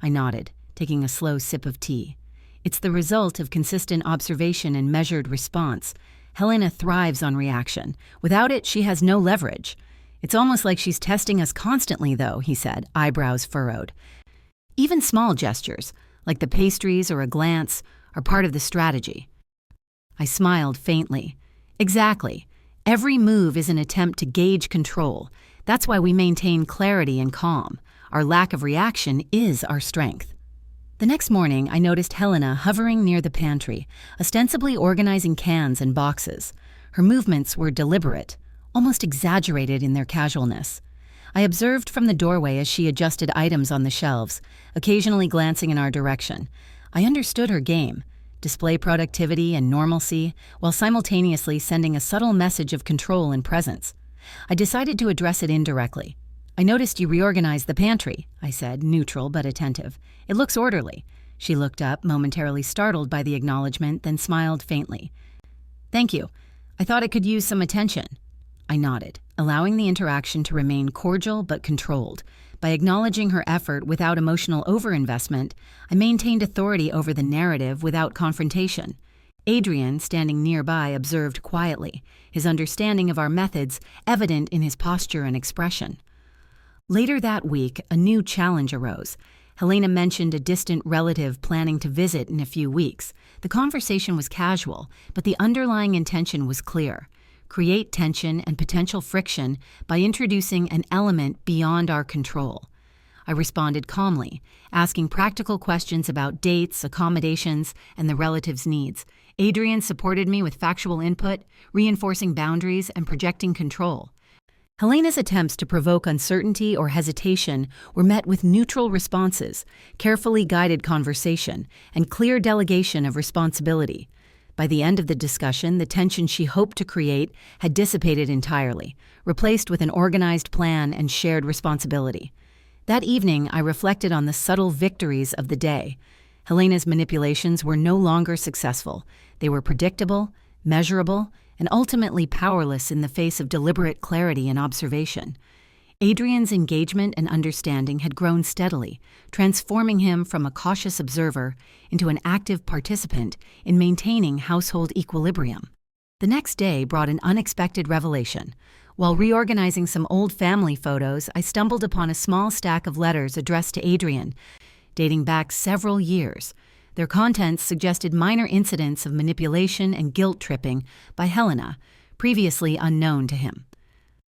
I nodded, taking a slow sip of tea. It's the result of consistent observation and measured response. Helena thrives on reaction. Without it, she has no leverage. "It's almost like she's testing us constantly, though," he said, eyebrows furrowed. Even small gestures, like the pastries or a glance, are part of the strategy. I smiled faintly. Exactly. Every move is an attempt to gauge control. That's why we maintain clarity and calm. Our lack of reaction is our strength. The next morning, I noticed Helena hovering near the pantry, ostensibly organizing cans and boxes. Her movements were deliberate, almost exaggerated in their casualness. I observed from the doorway as she adjusted items on the shelves, occasionally glancing in our direction. I understood her game: display productivity and normalcy, while simultaneously sending a subtle message of control and presence. I decided to address it indirectly. "I noticed you reorganized the pantry," I said, neutral but attentive. "It looks orderly." She looked up, momentarily startled by the acknowledgement, then smiled faintly. "Thank you. I thought it could use some attention." I nodded, allowing the interaction to remain cordial but controlled. By acknowledging her effort without emotional overinvestment, I maintained authority over the narrative without confrontation. Adrian, standing nearby, observed quietly, his understanding of our methods evident in his posture and expression. Later that week, a new challenge arose. Helena mentioned a distant relative planning to visit in a few weeks. The conversation was casual, but the underlying intention was clear: create tension and potential friction by introducing an element beyond our control. I responded calmly, asking practical questions about dates, accommodations, and the relative's needs. Adrian supported me with factual input, reinforcing boundaries and projecting control. Helena's attempts to provoke uncertainty or hesitation were met with neutral responses, carefully guided conversation, and clear delegation of responsibility. By the end of the discussion, the tension she hoped to create had dissipated entirely, replaced with an organized plan and shared responsibility. That evening, I reflected on the subtle victories of the day. Helena's manipulations were no longer successful. They were predictable, measurable, and ultimately powerless in the face of deliberate clarity and observation. Adrian's engagement and understanding had grown steadily, transforming him from a cautious observer into an active participant in maintaining household equilibrium. The next day brought an unexpected revelation. While reorganizing some old family photos, I stumbled upon a small stack of letters addressed to Adrian, dating back several years. Their contents suggested minor incidents of manipulation and guilt-tripping by Helena, previously unknown to him.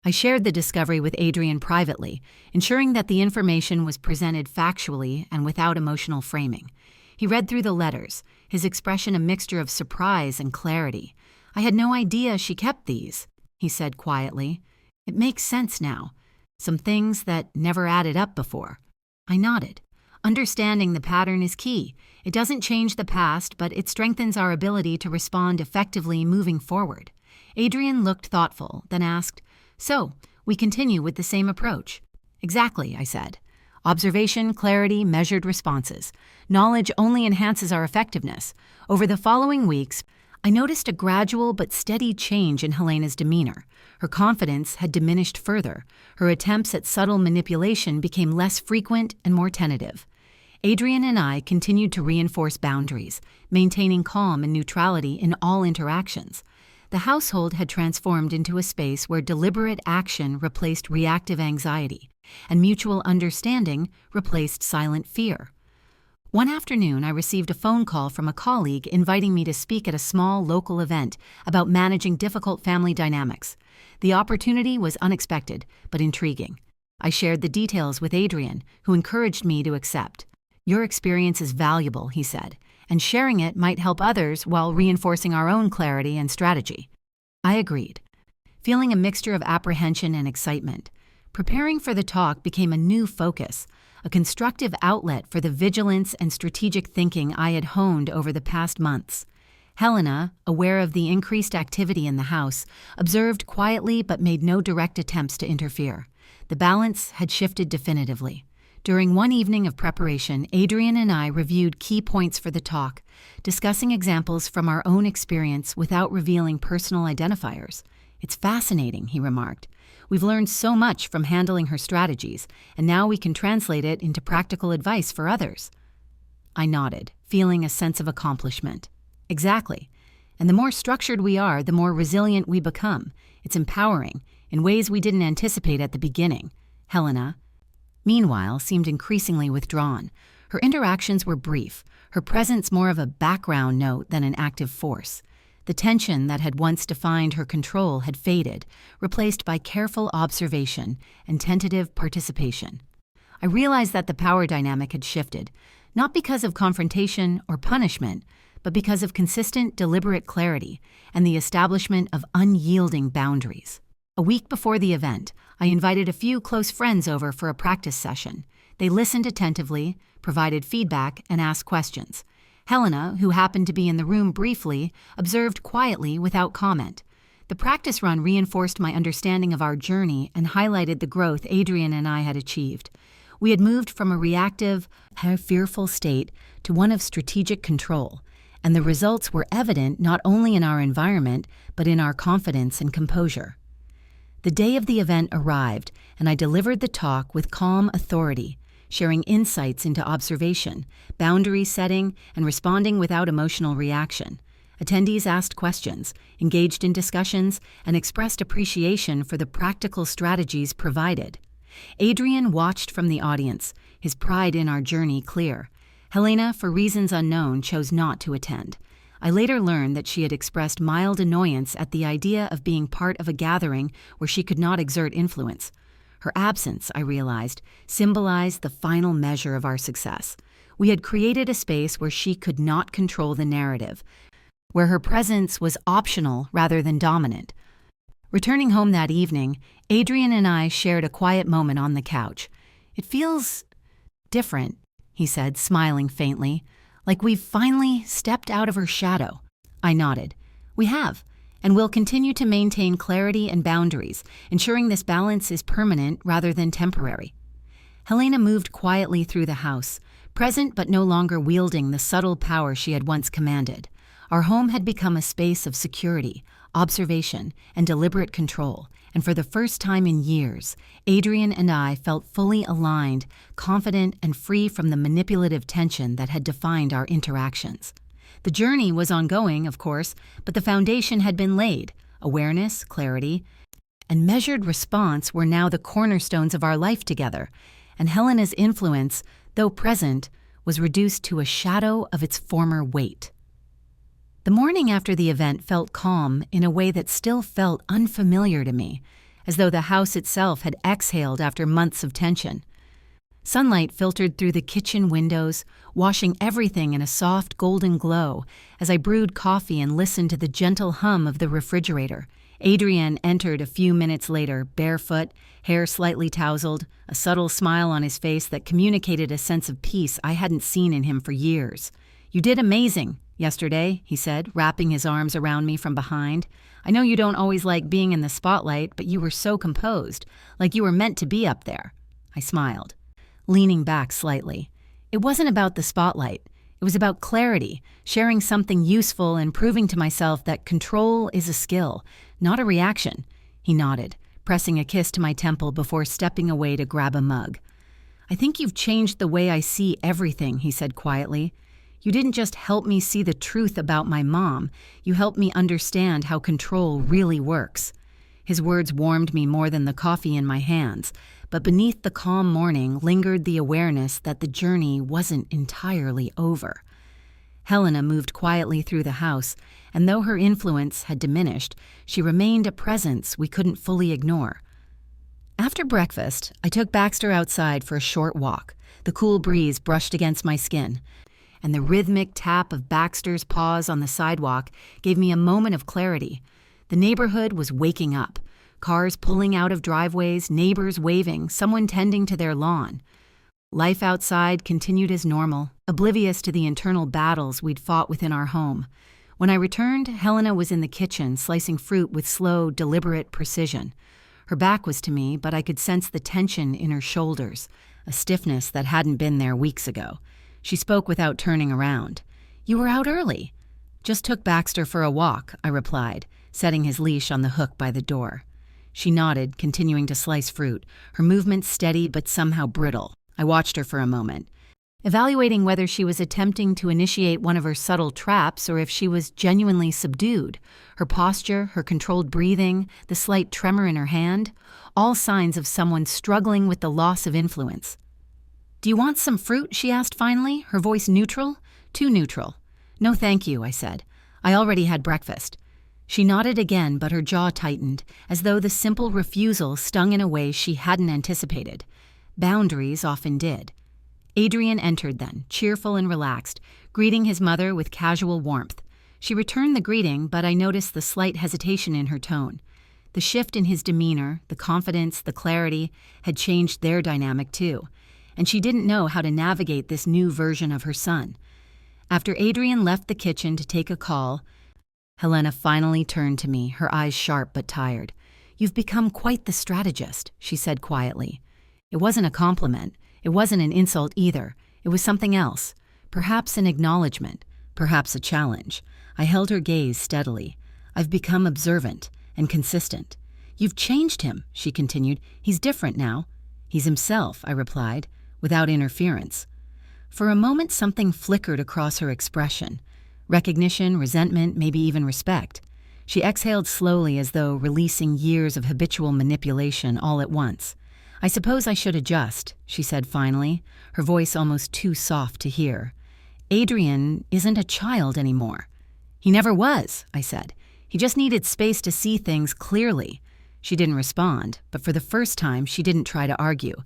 I shared the discovery with Adrian privately, ensuring that the information was presented factually and without emotional framing. He read through the letters, his expression a mixture of surprise and clarity. "I had no idea she kept these," he said quietly. "It makes sense now. Some things that never added up before." I nodded. Understanding the pattern is key. It doesn't change the past, but it strengthens our ability to respond effectively moving forward. Adrian looked thoughtful, then asked, "So, we continue with the same approach?" "Exactly," I said. "Observation, clarity, measured responses. Knowledge only enhances our effectiveness." Over the following weeks, I noticed a gradual but steady change in Helena's demeanor. Her confidence had diminished further. Her attempts at subtle manipulation became less frequent and more tentative. Adrian and I continued to reinforce boundaries, maintaining calm and neutrality in all interactions. The household had transformed into a space where deliberate action replaced reactive anxiety, and mutual understanding replaced silent fear. One afternoon, I received a phone call from a colleague inviting me to speak at a small local event about managing difficult family dynamics. The opportunity was unexpected, but intriguing. I shared the details with Adrian, who encouraged me to accept. "Your experience is valuable," he said, "and sharing it might help others while reinforcing our own clarity and strategy." I agreed, feeling a mixture of apprehension and excitement. Preparing for the talk became a new focus, a constructive outlet for the vigilance and strategic thinking I had honed over the past months. Helena, aware of the increased activity in the house, observed quietly but made no direct attempts to interfere. The balance had shifted definitively. During one evening of preparation, Adrian and I reviewed key points for the talk, discussing examples from our own experience without revealing personal identifiers. "It's fascinating," he remarked. "We've learned so much from handling her strategies, and now we can translate it into practical advice for others." I nodded, feeling a sense of accomplishment. "Exactly. And the more structured we are, the more resilient we become. It's empowering, in ways we didn't anticipate at the beginning. Helena, meanwhile, seemed increasingly withdrawn. Her interactions were brief, her presence more of a background note than an active force. The tension that had once defined her control had faded, replaced by careful observation and tentative participation. I realized that the power dynamic had shifted, not because of confrontation or punishment, but because of consistent, deliberate clarity and the establishment of unyielding boundaries. A week before the event, I invited a few close friends over for a practice session. They listened attentively, provided feedback, and asked questions. Helena, who happened to be in the room briefly, observed quietly without comment. The practice run reinforced my understanding of our journey and highlighted the growth Adrian and I had achieved. We had moved from a reactive, fearful state to one of strategic control, and the results were evident not only in our environment, but in our confidence and composure. The day of the event arrived, and I delivered the talk with calm authority, sharing insights into observation, boundary setting, and responding without emotional reaction. Attendees asked questions, engaged in discussions, and expressed appreciation for the practical strategies provided. Adrian watched from the audience, his pride in our journey clear. Helena, for reasons unknown, chose not to attend. I later learned that she had expressed mild annoyance at the idea of being part of a gathering where she could not exert influence. Her absence, I realized, symbolized the final measure of our success. We had created a space where she could not control the narrative, where her presence was optional rather than dominant. Returning home that evening, Adrian and I shared a quiet moment on the couch. "It feels different," he said, smiling faintly, "like we've finally stepped out of her shadow." I nodded. "We have, and we'll continue to maintain clarity and boundaries, ensuring this balance is permanent rather than temporary." Helena moved quietly through the house, present but no longer wielding the subtle power she had once commanded. Our home had become a space of security, observation, and deliberate control, and for the first time in years, Adrian and I felt fully aligned, confident, and free from the manipulative tension that had defined our interactions. The journey was ongoing, of course, but the foundation had been laid. Awareness, clarity, and measured response were now the cornerstones of our life together, and Helena's influence, though present, was reduced to a shadow of its former weight. The morning after the event felt calm in a way that still felt unfamiliar to me, as though the house itself had exhaled after months of tension. Sunlight filtered through the kitchen windows, washing everything in a soft golden glow as I brewed coffee and listened to the gentle hum of the refrigerator. Adrian entered a few minutes later, barefoot, hair slightly tousled, a subtle smile on his face that communicated a sense of peace I hadn't seen in him for years. "You did amazing yesterday," he said, wrapping his arms around me from behind. "I know you don't always like being in the spotlight, but you were so composed, like you were meant to be up there." I smiled, leaning back slightly. It wasn't about the spotlight. It was about clarity, sharing something useful and proving to myself that control is a skill, not a reaction. He nodded, pressing a kiss to my temple before stepping away to grab a mug. "I think you've changed the way I see everything," he said quietly. "You didn't just help me see the truth about my mom, you helped me understand how control really works." His words warmed me more than the coffee in my hands, but beneath the calm morning lingered the awareness that the journey wasn't entirely over. Helena moved quietly through the house, and though her influence had diminished, she remained a presence we couldn't fully ignore. After breakfast, I took Baxter outside for a short walk. The cool breeze brushed against my skin, and the rhythmic tap of Baxter's paws on the sidewalk gave me a moment of clarity. The neighborhood was waking up. Cars pulling out of driveways, neighbors waving, someone tending to their lawn. Life outside continued as normal, oblivious to the internal battles we'd fought within our home. When I returned, Helena was in the kitchen, slicing fruit with slow, deliberate precision. Her back was to me, but I could sense the tension in her shoulders, a stiffness that hadn't been there weeks ago. She spoke without turning around. "You were out early." "Just took Baxter for a walk," I replied, setting his leash on the hook by the door. She nodded, continuing to slice fruit, her movements steady but somehow brittle. I watched her for a moment. evaluating whether she was attempting to initiate one of her subtle traps or if she was genuinely subdued. Her posture, her controlled breathing, the slight tremor in her hand, all signs of someone struggling with the loss of influence. "Do you want some fruit?" she asked finally, her voice neutral. Too neutral. "No, thank you," I said. "I already had breakfast." She nodded again, but her jaw tightened, as though the simple refusal stung in a way she hadn't anticipated. Boundaries often did. Adrian entered then, cheerful and relaxed, greeting his mother with casual warmth. She returned the greeting, but I noticed the slight hesitation in her tone. The shift in his demeanor, the confidence, the clarity, had changed their dynamic too, and she didn't know how to navigate this new version of her son. After Adrian left the kitchen to take a call, Helena finally turned to me, her eyes sharp but tired. "You've become quite the strategist," she said quietly. It wasn't a compliment. It wasn't an insult either. It was something else. Perhaps an acknowledgement. Perhaps a challenge. I held her gaze steadily. "I've become observant and consistent." "You've changed him," she continued. "He's different now." "He's himself," I replied, without interference. For a moment something flickered across her expression. Recognition, resentment, maybe even respect. She exhaled slowly as though releasing years of habitual manipulation all at once. "I suppose I should adjust," she said finally, her voice almost too soft to hear. "Adrian isn't a child anymore." "He never was," I said. "He just needed space to see things clearly." She didn't respond, but for the first time she didn't try to argue,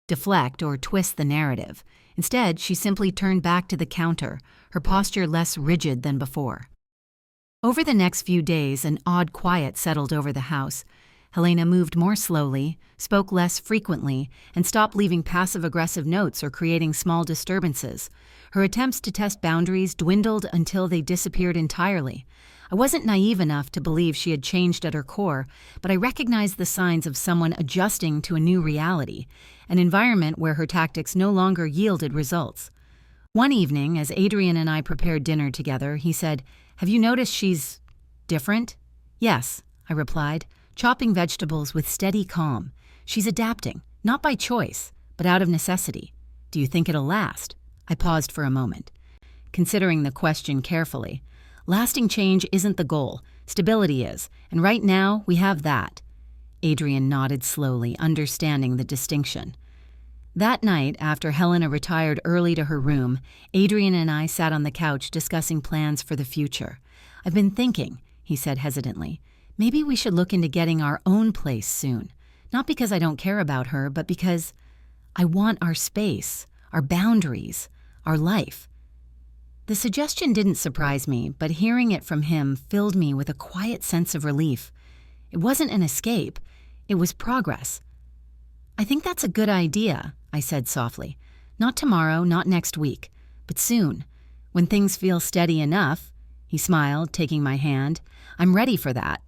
deflect, or twist the narrative. Instead, she simply turned back to the counter, her posture less rigid than before. Over the next few days, an odd quiet settled over the house. Helena moved more slowly, spoke less frequently, and stopped leaving passive-aggressive notes or creating small disturbances. Her attempts to test boundaries dwindled until they disappeared entirely. I wasn't naive enough to believe she had changed at her core, but I recognized the signs of someone adjusting to a new reality, an environment where her tactics no longer yielded results. One evening, as Adrian and I prepared dinner together, he said, "Have you noticed she's different?" "Yes," I replied, chopping vegetables with steady calm. "She's adapting, not by choice, but out of necessity. Do you think it'll last?" I paused for a moment, considering the question carefully. Lasting change isn't the goal, stability is, and right now we have that. Adrian nodded slowly, understanding the distinction. That night, after Helena retired early to her room, Adrian and I sat on the couch discussing plans for the future. "I've been thinking," he said hesitantly, "maybe we should look into getting our own place soon. Not because I don't care about her, but because I want our space, our boundaries, our life." The suggestion didn't surprise me, but hearing it from him filled me with a quiet sense of relief. It wasn't an escape, it was progress. "I think that's a good idea," I said softly. "Not tomorrow, not next week, but soon. When things feel steady enough," he smiled, taking my hand. "I'm ready for that."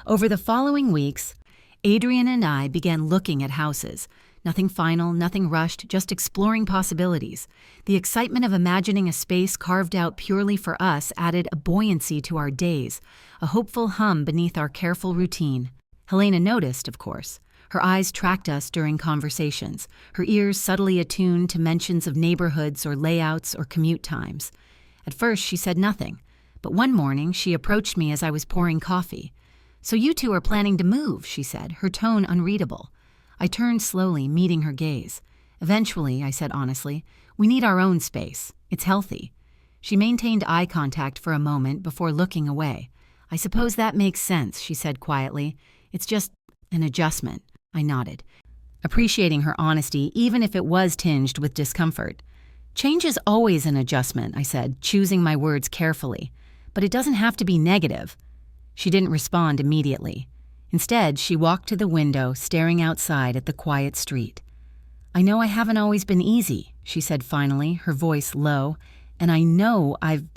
Over the following weeks, Adrian and I began looking at houses. Nothing final, nothing rushed, just exploring possibilities. The excitement of imagining a space carved out purely for us added a buoyancy to our days, a hopeful hum beneath our careful routine. Helena noticed, of course. Her eyes tracked us during conversations, her ears subtly attuned to mentions of neighborhoods or layouts or commute times. At first, she said nothing, but one morning she approached me as I was pouring coffee. "So you two are planning to move," she said, her tone unreadable. I turned slowly, meeting her gaze. "Eventually," I said honestly, "we need our own space. It's healthy." She maintained eye contact for a moment before looking away. "I suppose that makes sense," she said quietly. "It's just an adjustment." I nodded, appreciating her honesty even if it was tinged with discomfort. "Change is always an adjustment," I said, choosing my words carefully. "But it doesn't have to be negative." She didn't respond immediately. Instead, she walked to the window, staring outside at the quiet street. "I know I haven't always been easy," she said finally, her voice low, "and I know I've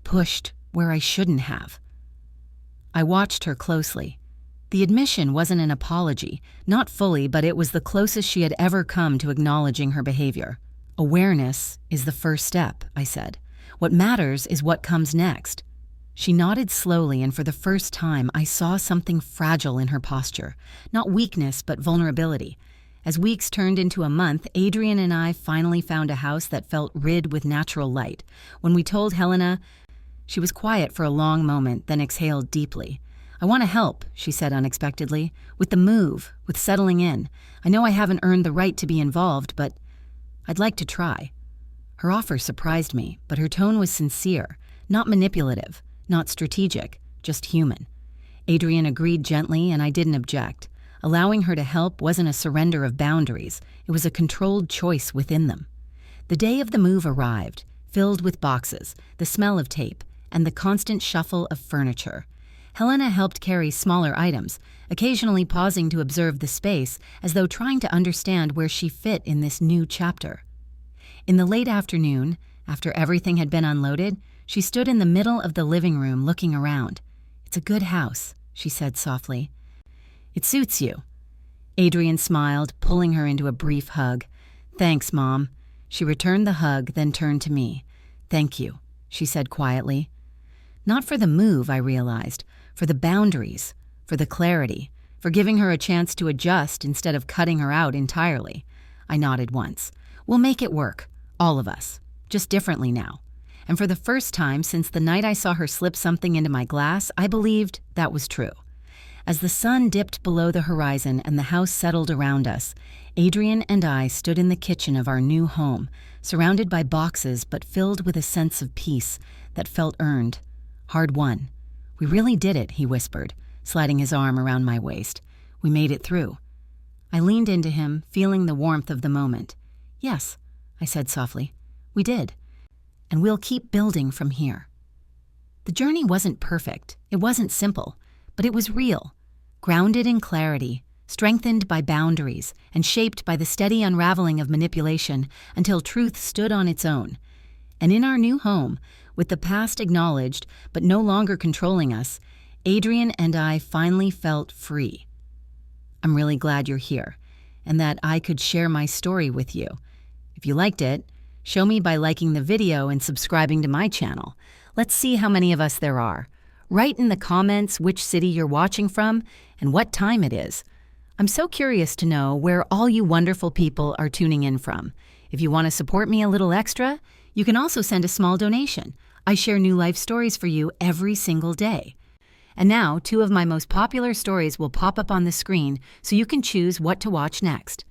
pushed where I shouldn't have." I watched her closely. The admission wasn't an apology, not fully, but it was the closest she had ever come to acknowledging her behavior. "Awareness is the first step," I said. "What matters is what comes next." She nodded slowly, and for the first time I saw something fragile in her posture. Not weakness, but vulnerability. As weeks turned into a month, Adrian and I finally found a house that felt rid with natural light. When we told Helena, she was quiet for a long moment, then exhaled deeply. "I want to help," she said unexpectedly, "with the move, with settling in. I know I haven't earned the right to be involved, but I'd like to try." Her offer surprised me, but her tone was sincere, not manipulative, not strategic, just human. Adrian agreed gently, and I didn't object. Allowing her to help wasn't a surrender of boundaries, it was a controlled choice within them. The day of the move arrived, filled with boxes, the smell of tape, and the constant shuffle of furniture. Helena helped carry smaller items, occasionally pausing to observe the space as though trying to understand where she fit in this new chapter. In the late afternoon, after everything had been unloaded, she stood in the middle of the living room looking around. "It's a good house," she said softly. "It suits you." Adrian smiled, pulling her into a brief hug. "Thanks, Mom." She returned the hug, then turned to me. "Thank you," she said quietly. Not for the move, I realized, for the boundaries, for the clarity, for giving her a chance to adjust instead of cutting her out entirely. I nodded once. "We'll make it work, all of us, just differently now." And for the first time since the night I saw her slip something into my glass, I believed that was true. As the sun dipped below the horizon and the house settled around us, Adrian and I stood in the kitchen of our new home, surrounded by boxes but filled with a sense of peace that felt earned, hard-won. "We really did it," he whispered, sliding his arm around my waist. "We made it through." I leaned into him, feeling the warmth of the moment. "Yes," I said softly, "we did. And we'll keep building from here." The journey wasn't perfect, it wasn't simple, but it was real, grounded in clarity, strengthened by boundaries, and shaped by the steady unraveling of manipulation until truth stood on its own. And in our new home, with the past acknowledged but no longer controlling us, Adrian and I finally felt free. I'm really glad you're here, and that I could share my story with you. If you liked it, show me by liking the video and subscribing to my channel. Let's see how many of us there are. Write in the comments which city you're watching from and what time it is. I'm so curious to know where all you wonderful people are tuning in from. If you want to support me a little extra, you can also send a small donation. I share new life stories for you every single day. And now, 2 of my most popular stories will pop up on the screen so you can choose what to watch next.